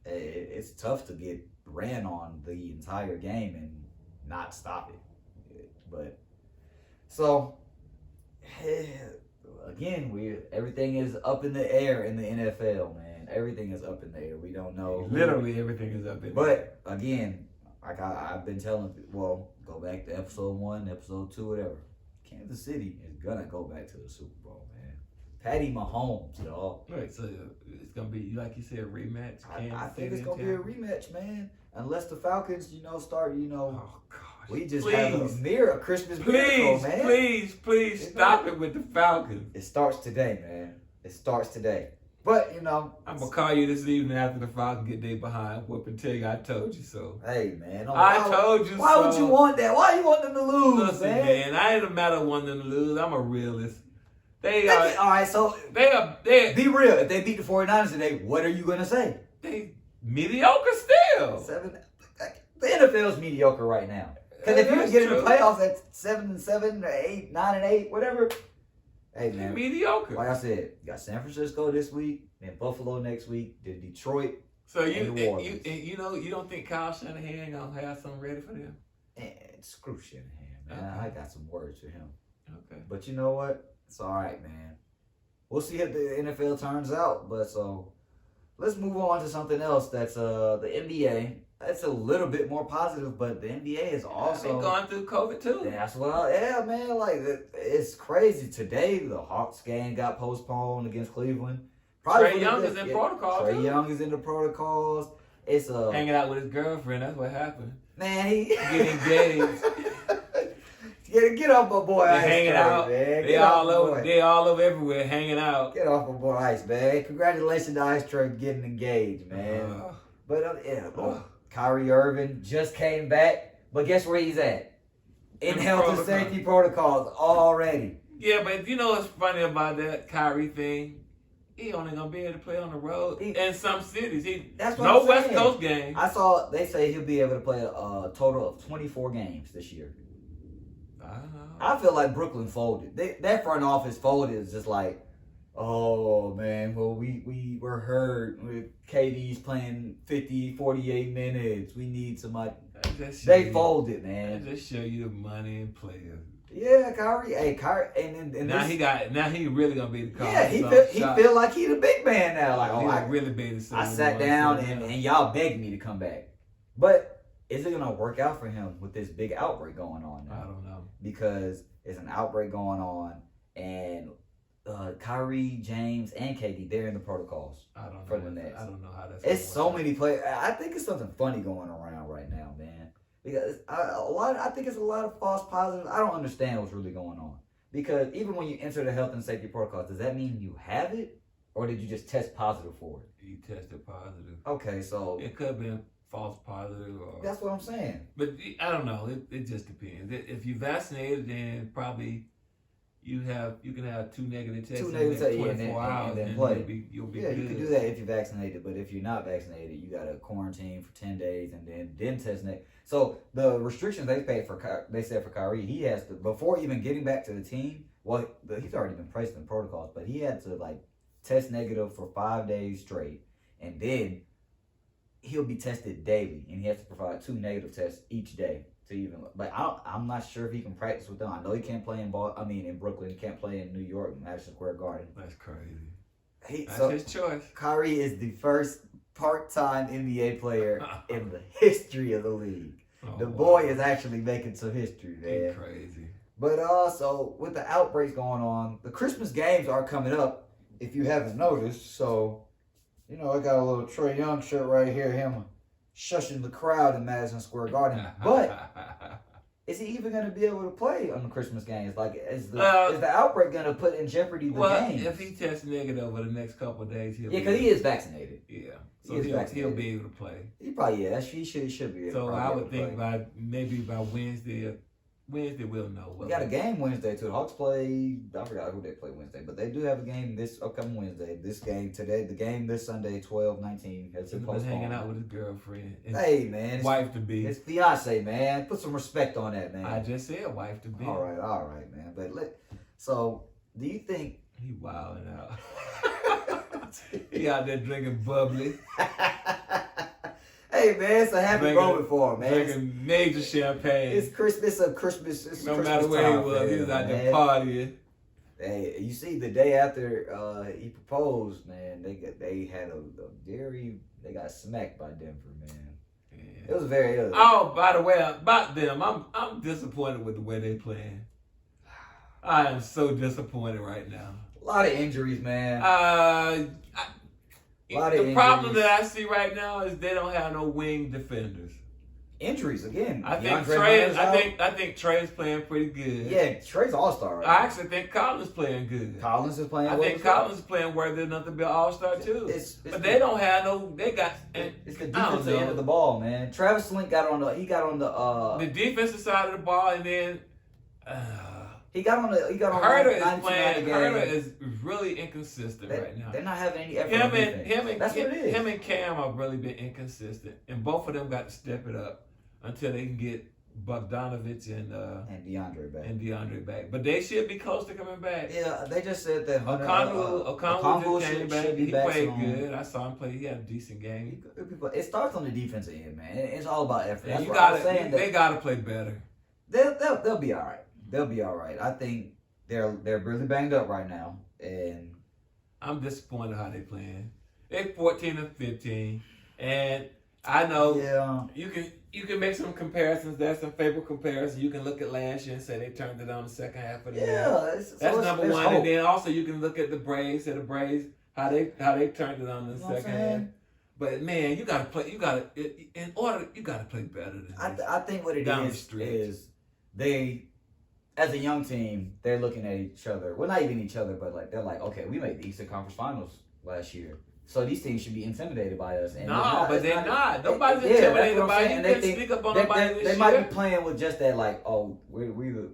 it's tough to get ran on the entire game and not stop it. But, so... Again, everything is up in the air in the NFL, man. Everything is up in the air. We don't know. Literally everything is up in the air. But, again, like I've been telling people, go back to episode 1, episode 2, whatever. Kansas City is going to go back to the Super Bowl, man. Patty Mahomes, y'all. Right, so it's going to be, like you said, a rematch. I think it's going to be a rematch, man. Unless the Falcons, start, Oh, gosh. We just have a Christmas miracle, man. Please stop it with the Falcons. It starts today, man. It starts today. But, I'm going to call you this evening after the Falcons get their behind whoop and tell you I told you so. Hey, man. I told you so. Why would you want that? Why you want them to lose, Listen, man, I ain't a matter of wanting them to lose. I'm a realist. All right, so be real. If they beat the 49ers today, what are you going to say? They mediocre still. The NFL's mediocre right now. Because if you can get in the playoffs at 7-7 or 8, 9-8, whatever, hey man, mediocre. Like I said, you got San Francisco this week, then Buffalo next week, then Detroit. So you don't think Kyle Shanahan gonna have something ready for them? Screw Shanahan, man. I got some words for him. Okay. But you know what? It's all right, man. We'll see how the NFL turns out. But so let's move on to something else. That's the NBA. That's a little bit more positive, but the NBA is also going through COVID too. That's man. Like it's crazy. Today, the Hawks game got postponed against Cleveland. Trae Young is in protocol. Trae Young is in the protocols. It's hanging out with his girlfriend. That's what happened. Man, he getting engaged. Get off my boy Ice. Hanging out. Man. They all over everywhere hanging out. Get off my boy Ice, man. Congratulations to Ice Trae getting engaged, man. Kyrie Irving just came back, but guess where he's at? In health and safety protocols already. Yeah, but you know what's funny about that Kyrie thing? He only gonna be able to play on the road in some cities. That's what I'm saying. West Coast games. I saw they say he'll be able to play a total of 24 games this year. I feel like Brooklyn folded. That front office folded is just like, oh man, well we were hurt. KD's playing 50, 48 minutes. We need somebody. They folded, man. Just show you the money and players. Yeah, Kyrie. Hey, Kyrie, and now he really gonna be the call. Yeah, he feel like he the big man now. Like, I really be the. I sat down and y'all begged me to come back, but is it going to work out for him with this big outbreak going on now? I don't know. Because there's an outbreak going on, and Kyrie, James, and KD, they're in the protocols. I don't know. For the Nets. I don't know how that's. It's so many players. I think it's something funny going around right now, man. Because I think it's a lot of false positives. I don't understand what's really going on. Because even when you enter the health and safety protocols, does that mean you have it, or did you just test positive for it? You tested positive. Okay, so It could have been false positive, or that's what I'm saying. but I don't know. It just depends. If you vaccinated, then probably you can have 2 negative tests in the next 24 hours, and then and play. you'll be Yeah, good. you can do that if you're vaccinated, but if you're not vaccinated, you got to quarantine for 10 days and then test negative. So the restrictions they said for Kyrie, he has to, before even getting back to the team, well, he's already been placed in protocols, but he had to like test negative for 5 days straight, and then he'll be tested daily, and he has to provide 2 negative tests each day. To even, but I'm not sure if he can practice with them. I know he can't play in Brooklyn. He can't play in New York, Madison Square Garden. That's crazy. That's So his choice. Kyrie is the first part-time NBA player in the history of the league. The boy is actually making some history, man. He's crazy. But also, with the outbreaks going on, the Christmas games are coming up, if you haven't noticed. So, I got a little Trae Young shirt right here, him shushing the crowd in Madison Square Garden. But is he even going to be able to play on the Christmas games? Like, is the outbreak going to put in jeopardy the games? If he tests negative over the next couple of days, because he is vaccinated. Yeah, so he'll be able to play. He probably he should be able. So I would think by Wednesday we'll know. We got a game Wednesday too. The Hawks play. I forgot who they play Wednesday, but they do have a game this upcoming Wednesday. This game today, the game this Sunday, 12-19 has been postponed. Hanging out with his girlfriend. Hey man, wife to be. His fiance, man. Put some respect on that, man. I just said wife to be. All right, man. But so, do you think he wilding out? He out there drinking bubbly. Hey man, it's a happy moment for him, man. Drinking major champagne. It's Christmas. No Christmas matter where he was, he was out there partying. Hey, you see, the day after he proposed, man, they got smacked by Denver, man. Yeah. It was very. Oh, by the way, about them, I'm disappointed with the way they playing. I am so disappointed right now. A lot of injuries, man. The problem that I see right now is they don't have no wing defenders. Injuries again. I think Trae's playing pretty good. Yeah, Trae's all-star. Right I actually think Collins playing good. Collins is playing. I think Collins is playing worthy enough to be an all-star too. But they don't have no. They got. It's the defensive end of the ball, man. Travis Link got on the defensive side of the ball, and then. He got on Herder is playing. Herder is really inconsistent right now. They're not having any effort. Him and Cam have really been inconsistent, and both of them got to step it up until they can get Bogdanovich and DeAndre back. But they should be close to coming back. Yeah, they just said that Okongwu just came back. He played good. I saw him play. He had a decent game. It starts on the defensive end, man. It's all about effort. They got to play better. They'll be all right. They'll be all right. I think they're really banged up right now, and I'm disappointed how they playing. They're 14-15, and I know you can make some comparisons. There's some favorable comparisons. You can look at last year and say they turned it on the second half of the year. That's number one. Hope. And then also you can look at the Braves. How they turned it on in the second half. But man, you gotta play. You gotta play better than this. I think what it is they. As a young team, they're looking at each other. Well, not even each other, but like they're like, okay, we made the Eastern Conference Finals last year, so these teams should be intimidated by us. And they're not. Nobody's intimidated by you. They speak up on nobody this year. They might be playing with just that, like, oh, we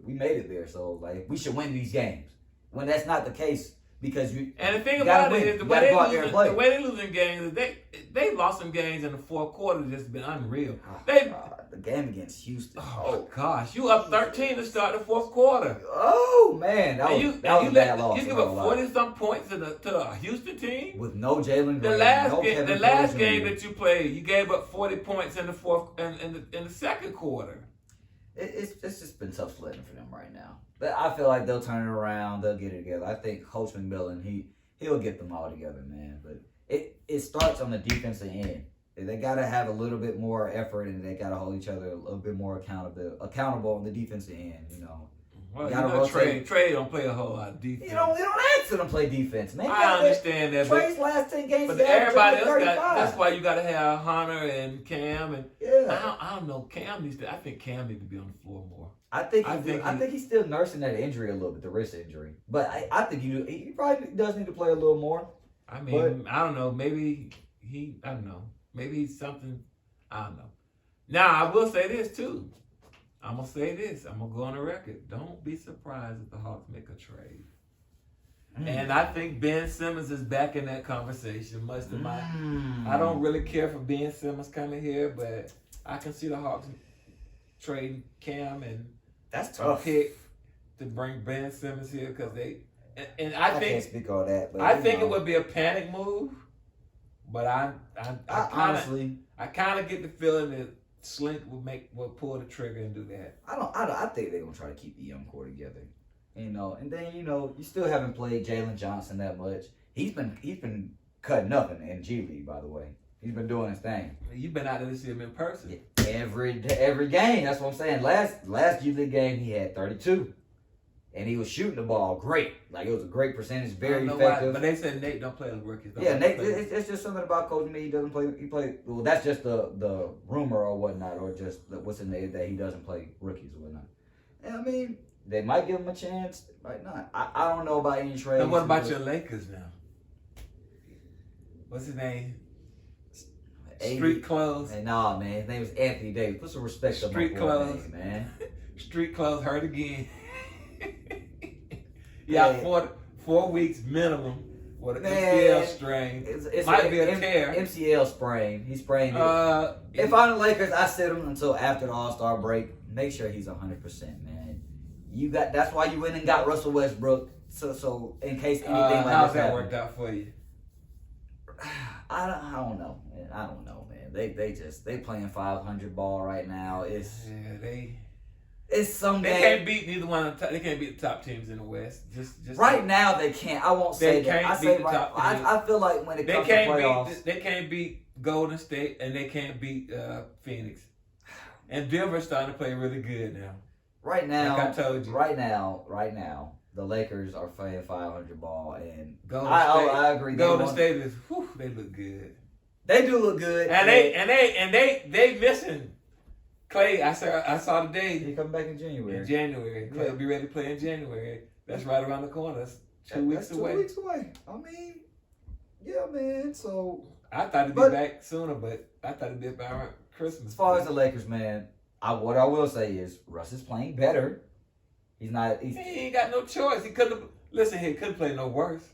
made it there, so like we should win these games. When that's not the case, because you. And the thing about it is the way they losing games is they lost some games in the fourth quarter that's been unreal. The game against Houston. Oh gosh, you up 13 to start the fourth quarter. Oh man, that was a bad loss. You give up 40-some points to the Houston team with no Jalen Green. The last game that you played, you gave up 40 points in the fourth in the second quarter. It's just been tough sledding for them right now. But I feel like they'll turn it around. They'll get it together. I think Coach McMillan, he'll get them all together, man. But it starts on the defensive end. They got to have a little bit more effort, and they got to hold each other a little bit more accountable on the defensive end. Well, Trey don't play a whole lot of defense. You don't ask him to play defense, man. I understand that, Trey's last 10 games, but everybody else that's why you got to have Hunter and Cam, and I don't know. I think Cam needs to be on the floor more. I think he's still nursing that injury a little bit, the wrist injury. But I think he probably does need to play a little more. I mean, I don't know. Maybe I don't know. Maybe he's something. I don't know. Now I will say this too. I'm going to say this. I'm going to go on the record. Don't be surprised if the Hawks make a trade. And I think Ben Simmons is back in that conversation. I don't really care for Ben Simmons coming here, but I can see the Hawks trading Cam and that's tough. Pick to bring Ben Simmons here because I can't speak on that. But I think it would be a panic move, but I honestly kind of get the feeling that Slink will pull the trigger and do that. I think they're gonna try to keep the young core together, and then you still haven't played Jalen Johnson that much. He's been cutting up in G League, by the way. He's been doing his thing. You've been out there to see him in person. Every game. That's what I'm saying. Last G League game he had 32, and he was shooting the ball great. Like it was a great percentage, very effective. But they said Nate don't play with rookies. Nate. It's just something about Coach Me. He doesn't play. He played. Well, that's just the rumor or whatnot, or just what's in there that he doesn't play rookies or whatnot. And I mean, they might give him a chance, might not. I don't know about any trades. And what about your Lakers now? What's his name? Street Clothes. Hey, nah, man. His name is Anthony Davis. Put some respect on my name, man. Street Clothes hurt again. Yeah, 4 weeks minimum with an MCL strain. It might be a tear. MCL sprain. He sprained it. If I'm the Lakers, I sit him until after the All-Star break. Make sure he's 100%, man. That's why you went and got Russell Westbrook. So in case anything like that how's that worked out for you? I don't know, man. I don't know, man. They playing 500 ball right now. It's some they game. Can't beat neither one. They can't beat the top teams in the West. Just right now they can't. I won't say that. I feel like when it comes to playoffs, they can't beat Golden State and they can't beat Phoenix. And Denver's starting to play really good now. Right now, like I told you. Right now, the Lakers are playing 500 ball, and I agree. Golden State is. They look good. They do look good, and they missing Clay. I saw today. He coming back in January. Clay will be ready to play in January. That's right around the corner. That's 2 weeks away. 2 weeks away. I mean, yeah, man. So I thought he'd be back sooner, but I thought he'd be back around Christmas. As far as the Lakers, man, what I will say is Russ is playing better. He ain't got no choice. He couldn't play no worse.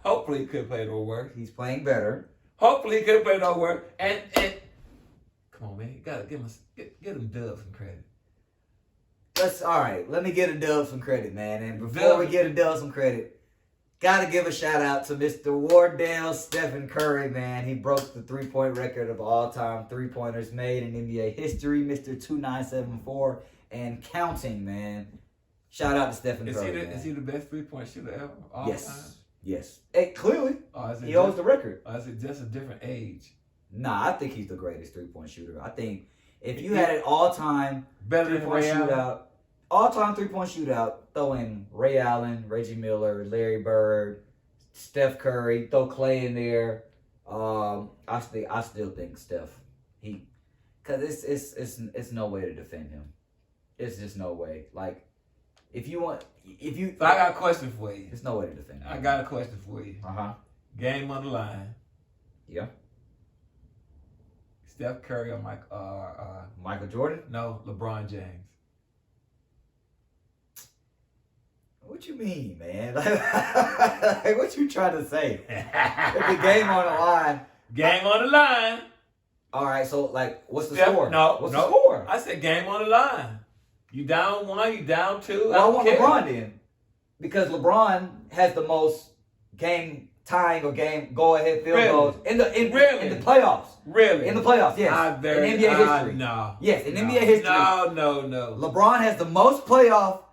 Hopefully he couldn't play no worse. He's playing better. Hopefully he couldn't play no worse. And come on, man, you gotta give him Dub some credit. All right. Let me get a Dub some credit, man. And before we get a Dub some credit, gotta give a shout out to Mr. Wardell Stephen Curry, man. He broke the 3-point record of all-time 3-pointers made in NBA history, Mr. 2974 and counting, man. Shout out to Stephen Curry. Is he the best 3-point shooter ever? All time? Yes. Hey, clearly. He holds the record. Or is it just a different age? Nah, I think he's the greatest 3-point shooter. I think if you had an all-time 3-point shootout, all-time 3-point shootout, throw in Ray Allen, Reggie Miller, Larry Bird, Steph Curry, throw Clay in there. I still think Steph. Because it's no way to defend him. It's just no way. Like, So I got a question for you. There's no way to defend him. I got a question for you. Game on the line. Yeah. Steph Curry or Michael Jordan? No, LeBron James. What you mean, man? Like, what you trying to say? If the game on the line. Game on the line. All right, so like, what's the score? What's the score? I said game on the line. You down 1, you down 2. Well, I want LeBron then, because LeBron has the most game tying or game go ahead field goals in the playoffs. Really? In the playoffs, yes. In NBA history. No. Yes, in NBA history. No. LeBron has the most playoff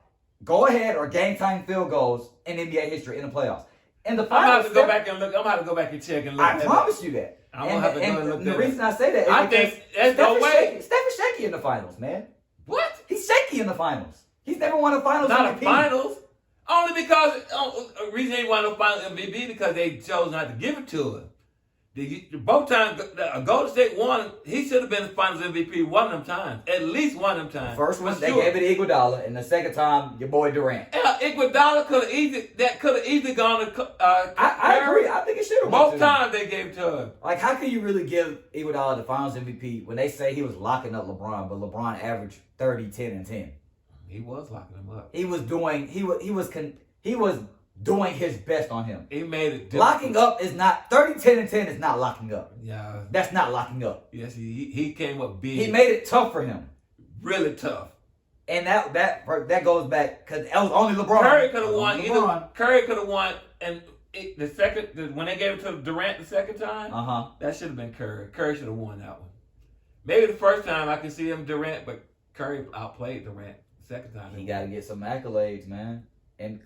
go ahead or game tying field goals in NBA history in the playoffs. In the finals, I'm about to go back and look. I'm about to go back and check and look. I promise you that. I'm gonna have to go and look the that reason up. I say that is I because think there's no way. Steph is shaky in the finals, man. What? He's shaky in the finals. He's never won a finals Not MVP. a finals. Only because the reason he won a finals MVP because they chose not to give it to him. Both times Golden State won, he should have been the finals MVP one of them times. At least one of them times. First one, they gave it to Iguodala, and the second time, your boy Durant. Iguodala could have easily gone to I agree. I think it should have. Both times they gave it to him. Like, how can you really give Iguodala the finals MVP when they say he was locking up LeBron, but LeBron averaged 30, 10, and 10? He was locking him up. He was doing doing his best on him. He made it difficult. Locking up is not 30, 10, and 10 is not locking up. Yeah. That's not locking up. Yes, he came up big. He made it tough for him. Really tough. And that goes back because that was only LeBron. Curry could have won. Curry could have won, and when they gave it to Durant the second time, that should have been Curry. Curry should have won that one. Maybe the first time I can see him Durant, but Curry outplayed Durant the second time. He got to get some accolades, man. And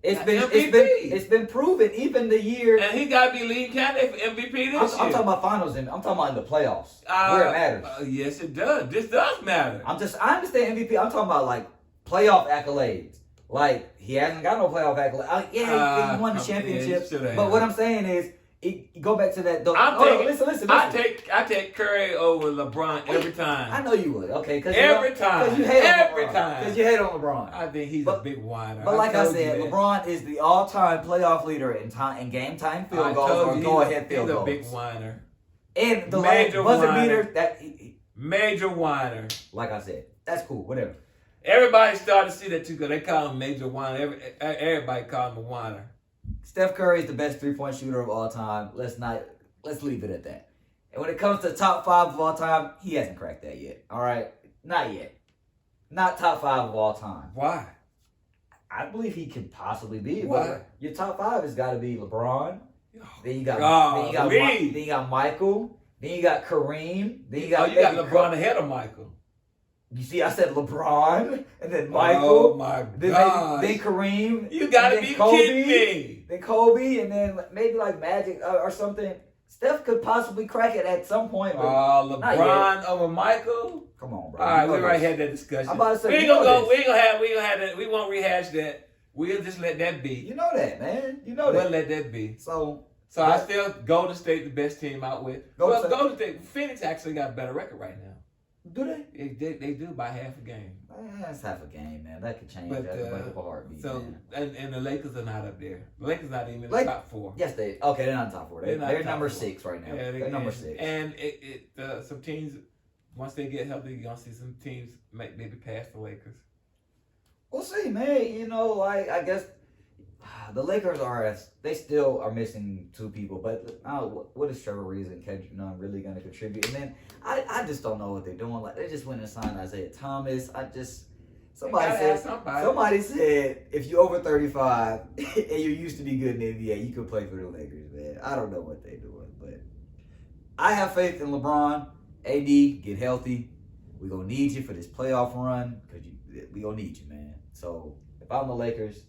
MVP. it's been proven even the year. And he got to be leading candidate for MVP this year. I'm talking about finals, and I'm talking about in the playoffs where it matters. Yes, it does. This does matter. I understand MVP. I'm talking about like playoff accolades. Like, he hasn't got no playoff accolades. He won the championship. But what I'm saying is, go back to that. Listen. I take Curry over LeBron every time. I know you would. Okay, every time. Because you hate every on LeBron. time. Because you hate on LeBron. I think he's a big whiner. But like I said, LeBron is the all-time playoff leader in game time field goals or go-ahead field goals. He's a big whiner. And the major buzzer whiner. beater Major whiner. Like I said, that's cool. Whatever. Everybody started to see that too because they call him major whiner. Everybody call him a whiner. Steph Curry is the best three-point shooter of all time. Let's leave it at that. And when it comes to top 5 of all time, he hasn't cracked that yet. All right? Not yet. Not top 5 of all time. Why? I believe he could possibly be. Why? Your top 5 has got to be LeBron. Then you got Michael. Then you got Kareem. Then you got LeBron ahead of Michael. You see, I said LeBron, and then Michael. Oh, my God. Then Kareem. You got to be kidding me. Then Kobe, and then maybe like Magic or something. Steph could possibly crack it at some point. But LeBron over Michael? Come on, bro. All right, we already had that discussion. I'm about to say, we ain't gonna have that. We won't rehash that. We'll just let that be. You know that, man. You know that. We'll let that be. So I still Golden State the best team out with. Golden State, Phoenix actually got a better record right now. Do they? They do by half a game. That's half a game, man. That could change. But, That's a heartbeat. So and the Lakers are not up there. The Lakers not even in the top 4. Yes, they're not top 4. They're number 6 right now. Yeah, they're number 6. And some teams, once they get healthy, you're gonna see some teams maybe pass the Lakers. We'll see, man. You know, I guess the Lakers they still are missing 2 people, but what is Trevor Reeves and Kendrick Nunn really going to contribute? And then I just don't know what they're doing. Like, they just went and signed Isaiah Thomas. Somebody said if you're over 35 and you used to be good in the NBA, you could play for the Lakers, man. I don't know what they're doing, but I have faith in LeBron. AD, get healthy. We're going to need you for this playoff run because we're going to need you, man. So if I'm the Lakers,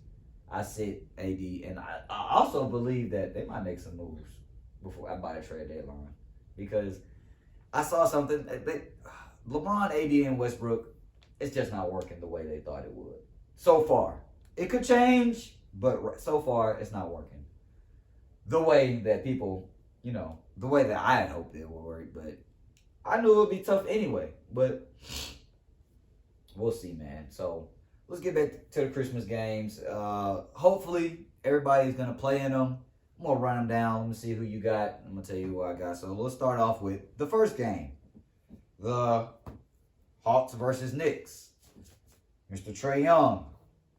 I sit AD, and I also believe that they might make some moves by the trade deadline because I saw something. LeBron, AD, and Westbrook, it's just not working the way they thought it would. So far. It could change, but so far it's not working. The way that people, the way that I had hoped it would work, but I knew it would be tough anyway. But we'll see, man. So let's get back to the Christmas games. Hopefully, everybody's going to play in them. I'm going to run them down. Let me see who you got. I'm going to tell you who I got. So let's start off with the first game. The Hawks versus Knicks. Mr. Trae Young.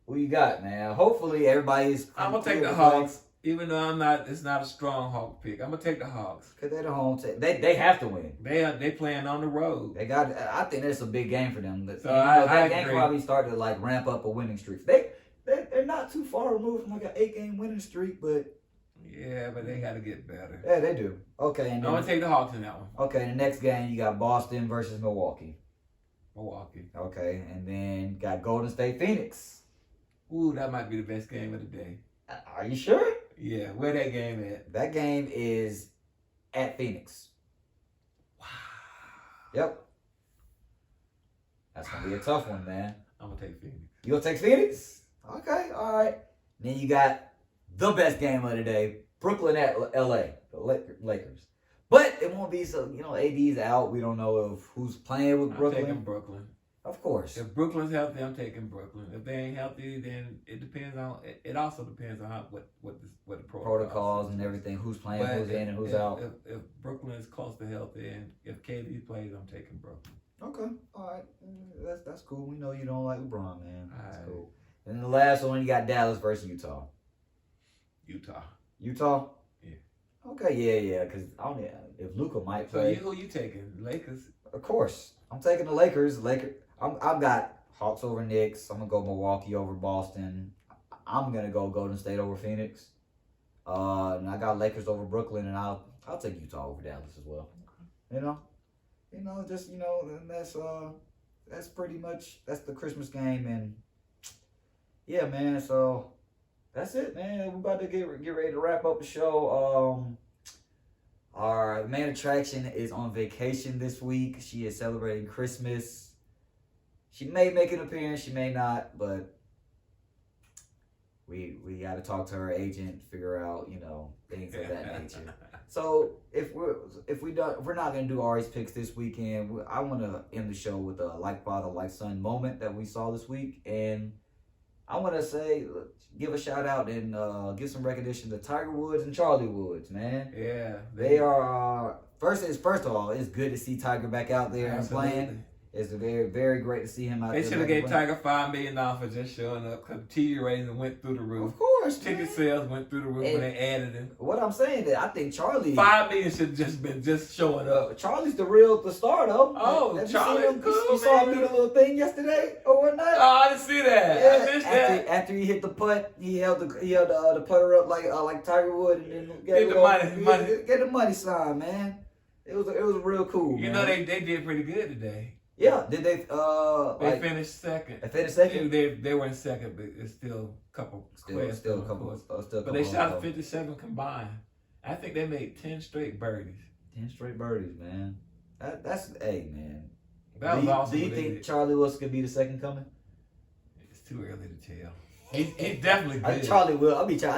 Who you got, man? Hopefully, everybody's... I'm going to take the Hawks, even though it's not a strong Hawk pick. I'm going to take the Hawks. Because they're the home team. They have to win. They playing on the road. I think that's a big game for them. So that game probably started to ramp up a winning streak. They're not too far removed from an 8-game winning streak, but... Yeah, but they got to get better. Yeah, they do. Okay. I'm going to take the Hawks in that one. Okay, the next game, you got Boston versus Milwaukee. Milwaukee. Okay, and then got Golden State Phoenix. Ooh, that might be the best game of the day. Are you sure? Yeah, where that game at? That game is at Phoenix. Wow. Yep. That's gonna be a tough one, man. I'm gonna take Phoenix. You gonna take Phoenix? Okay, all right. Then you got the best game of the day, Brooklyn at LA, the Lakers. But it won't be so, AD's out. We don't know if who's playing with Brooklyn. I'm taking Brooklyn. Of course. If Brooklyn's healthy, I'm taking Brooklyn. If they ain't healthy, then it depends on. It also depends on what the protocols and everything. Who's playing, who's in, and who's out. If Brooklyn is close to healthy, and if KD plays, I'm taking Brooklyn. Okay, all right, that's cool. We know you don't like LeBron, man. That's right. cool. And the last one, you got Dallas versus Utah. Utah. Yeah. Okay, yeah. Because if Luka might play. So who you taking? Lakers. Of course, I'm taking the Lakers. I've got Hawks over Knicks. I'm gonna go Milwaukee over Boston. I'm gonna go Golden State over Phoenix. And I got Lakers over Brooklyn, and I'll take Utah over Dallas as well. And that's pretty much the Christmas game, and yeah, man. So that's it, man. We're about to get ready to wrap up the show. Our main attraction is on vacation this week. She is celebrating Christmas. She may make an appearance, she may not, but we got to talk to her agent, figure out, things of that nature. So if we're not gonna do Ari's picks this weekend, I want to end the show with a like father like son moment that we saw this week, and I want to give a shout out and give some recognition to Tiger Woods and Charlie Woods, man. Yeah, they are. First of all, it's good to see Tiger back out there and playing. It's very, very great to see him out there. They should have gave Tiger $5 million for just showing up, because TV ratings went through the roof. Of course, ticket sales went through the roof when they added him. What I'm saying is, I think Charlie $5 million should have just been showing up. Charlie's the star though. Oh, Charlie's cool. You saw him do the little thing yesterday or whatnot. Oh, I didn't see that. Yeah, I missed that. After he hit the putt, he held the putter up like Tiger Wood, and then get the money sign, man. It was real cool. They did pretty good today. Yeah, did they? They finished second. They finished second. They were in second, but it's still a couple. Still a couple. But they shot 57 combined. I think they made 10 straight birdies. 10 straight birdies, man. That's man. That was awesome. Do you think Charlie Wilson could be the second coming? It's too early to tell. He's definitely good. I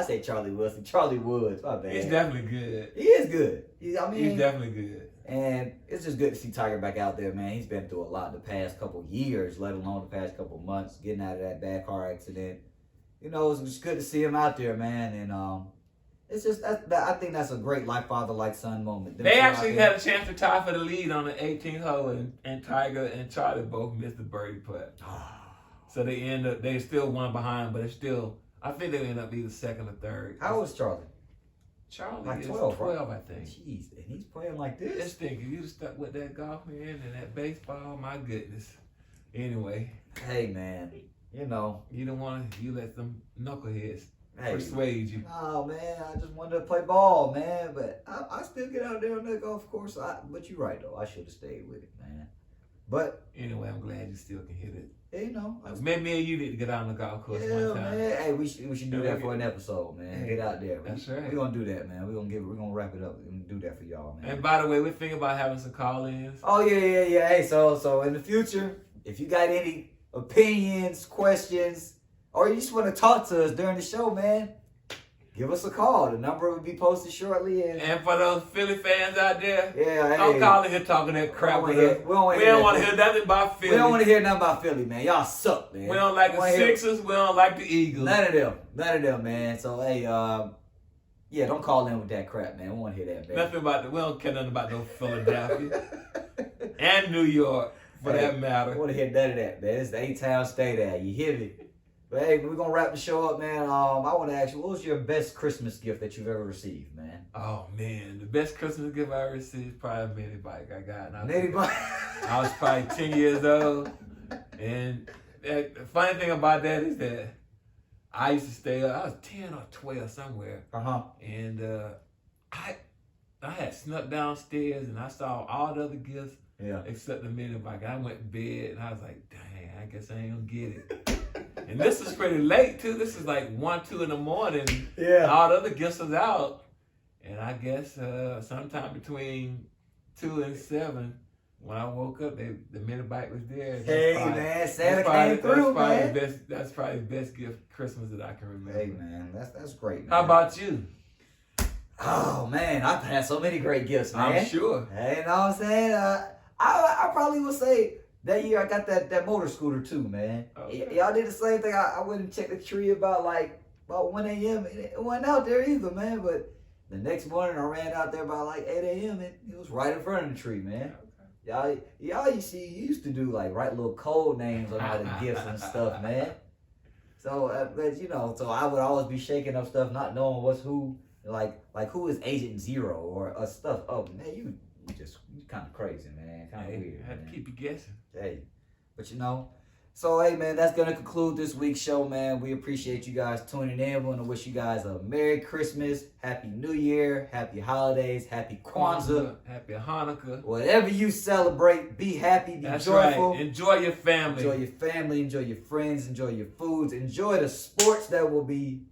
say Charlie Wilson. Charlie Woods. My bad. He's definitely good. He is good. He's definitely good. And it's just good to see Tiger back out there, man. He's been through a lot the past couple years, let alone the past couple months, getting out of that bad car accident. It's just good to see him out there, man. And it's just I think that's a great like father, like son moment. They actually had a chance to tie for the lead on the 18th hole, and Tiger and Charlie both missed the birdie putt. So they still won behind, but I think they ended up being second or third. How old is Charlie? Charlie like is 12, I think. Jeez, and he's playing like this? Just thinking, you'd have stuck with that golf, man, and that baseball, my goodness. Anyway. Hey, man, you don't want to, you let them knuckleheads persuade you. No, man, I just wanted to play ball, man, but I still get out there on that golf course. But you're right, though. I should have stayed with it, man. But anyway, I'm glad you still can hit it. Maybe me and you need to get out on the golf course one time. Man. Hey, we should do that for an episode, man. Get out there. That's right. We're gonna do that, man. We're gonna wrap it up and do that for y'all, man. And by the way, we're thinking about having some call-ins. Oh yeah. Hey, so in the future, if you got any opinions, questions, or you just want to talk to us during the show, man, give us a call. The number will be posted shortly. And for those Philly fans out there, don't call in here talking that crap with us. We don't want to hear nothing about Philly. We don't want to hear nothing about Philly, man. Y'all suck, man. We don't like the Sixers. We don't like the Eagles. None of them, man. So, hey, don't call in with that crap, man. We want to hear that, man. We don't care nothing about no Philadelphia. And New York, for that matter. We want to hear none of that, man. It's the A-Town Stay there. You hear me? But hey, we're going to wrap the show up, man. I want to ask you, what was your best Christmas gift that you've ever received, man? Oh, man. The best Christmas gift I ever received is probably a mini bike I got. Mini bike? I was probably 10 years old. And the funny thing about that is that I used to stay up. I was 10 or 12 somewhere. And I had snuck downstairs and I saw all the other gifts except the mini bike. I went to bed and I was like, dang, I guess I ain't going to get it. And this is pretty late, too. This is like 1, 2 in the morning. Yeah. All the other gifts was out. And I guess sometime between 2 and 7, when I woke up, the minibike was there. Man, Santa came through, man. That's probably the best gift Christmas that I can remember. Hey, man, that's great, man. How about you? Oh, man, I've had so many great gifts, man. I'm sure. Hey, you know what I'm saying? I probably would say that year I got that motor scooter too, man. Okay. Y'all did the same thing. I went and checked the tree about 1 a.m. It wasn't out there either, man. But the next morning I ran out there by 8 a.m. and it was right in front of the tree, man. Okay. Y'all used to do write little code names on all the gifts and stuff, man. So, but so I would always be shaking up stuff, not knowing what's who, like who is Agent Zero or stuff. Oh man, you kind of crazy, man. Kind of weird. I had to keep you guessing. Hey, but so hey man, that's gonna conclude this week's show, man. We appreciate you guys tuning in. We want to wish you guys a Merry Christmas, Happy New Year, Happy Holidays, Happy Kwanzaa, Happy Hanukkah. whatever you celebrate. Be happy, be That's joyful. right. Enjoy your family. Enjoy your family, enjoy your friends, enjoy your foods, enjoy the sports that will be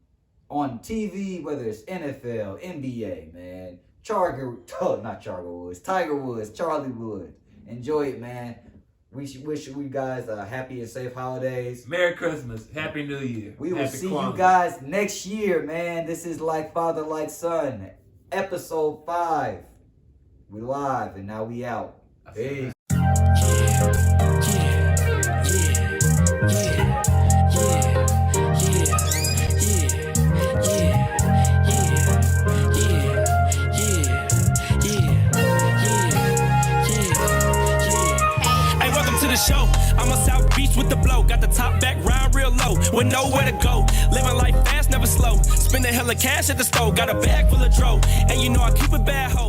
on TV, whether it's NFL, NBA, man. Tiger Woods, Charlie Woods. Enjoy it, man. We wish you guys happy and safe holidays. Merry Christmas. Happy New Year. We will Happy see Kwanzaa. you guys next year, man. This is Like Father, Like Son, episode 5. We live and now we out. Peace. Show. I'm on South Beach with the blow. Got the top back round real low. With nowhere to go. Living life fast, never slow. Spending hella cash at the store. Got a bag full of dro. And you know I keep it bad, ho.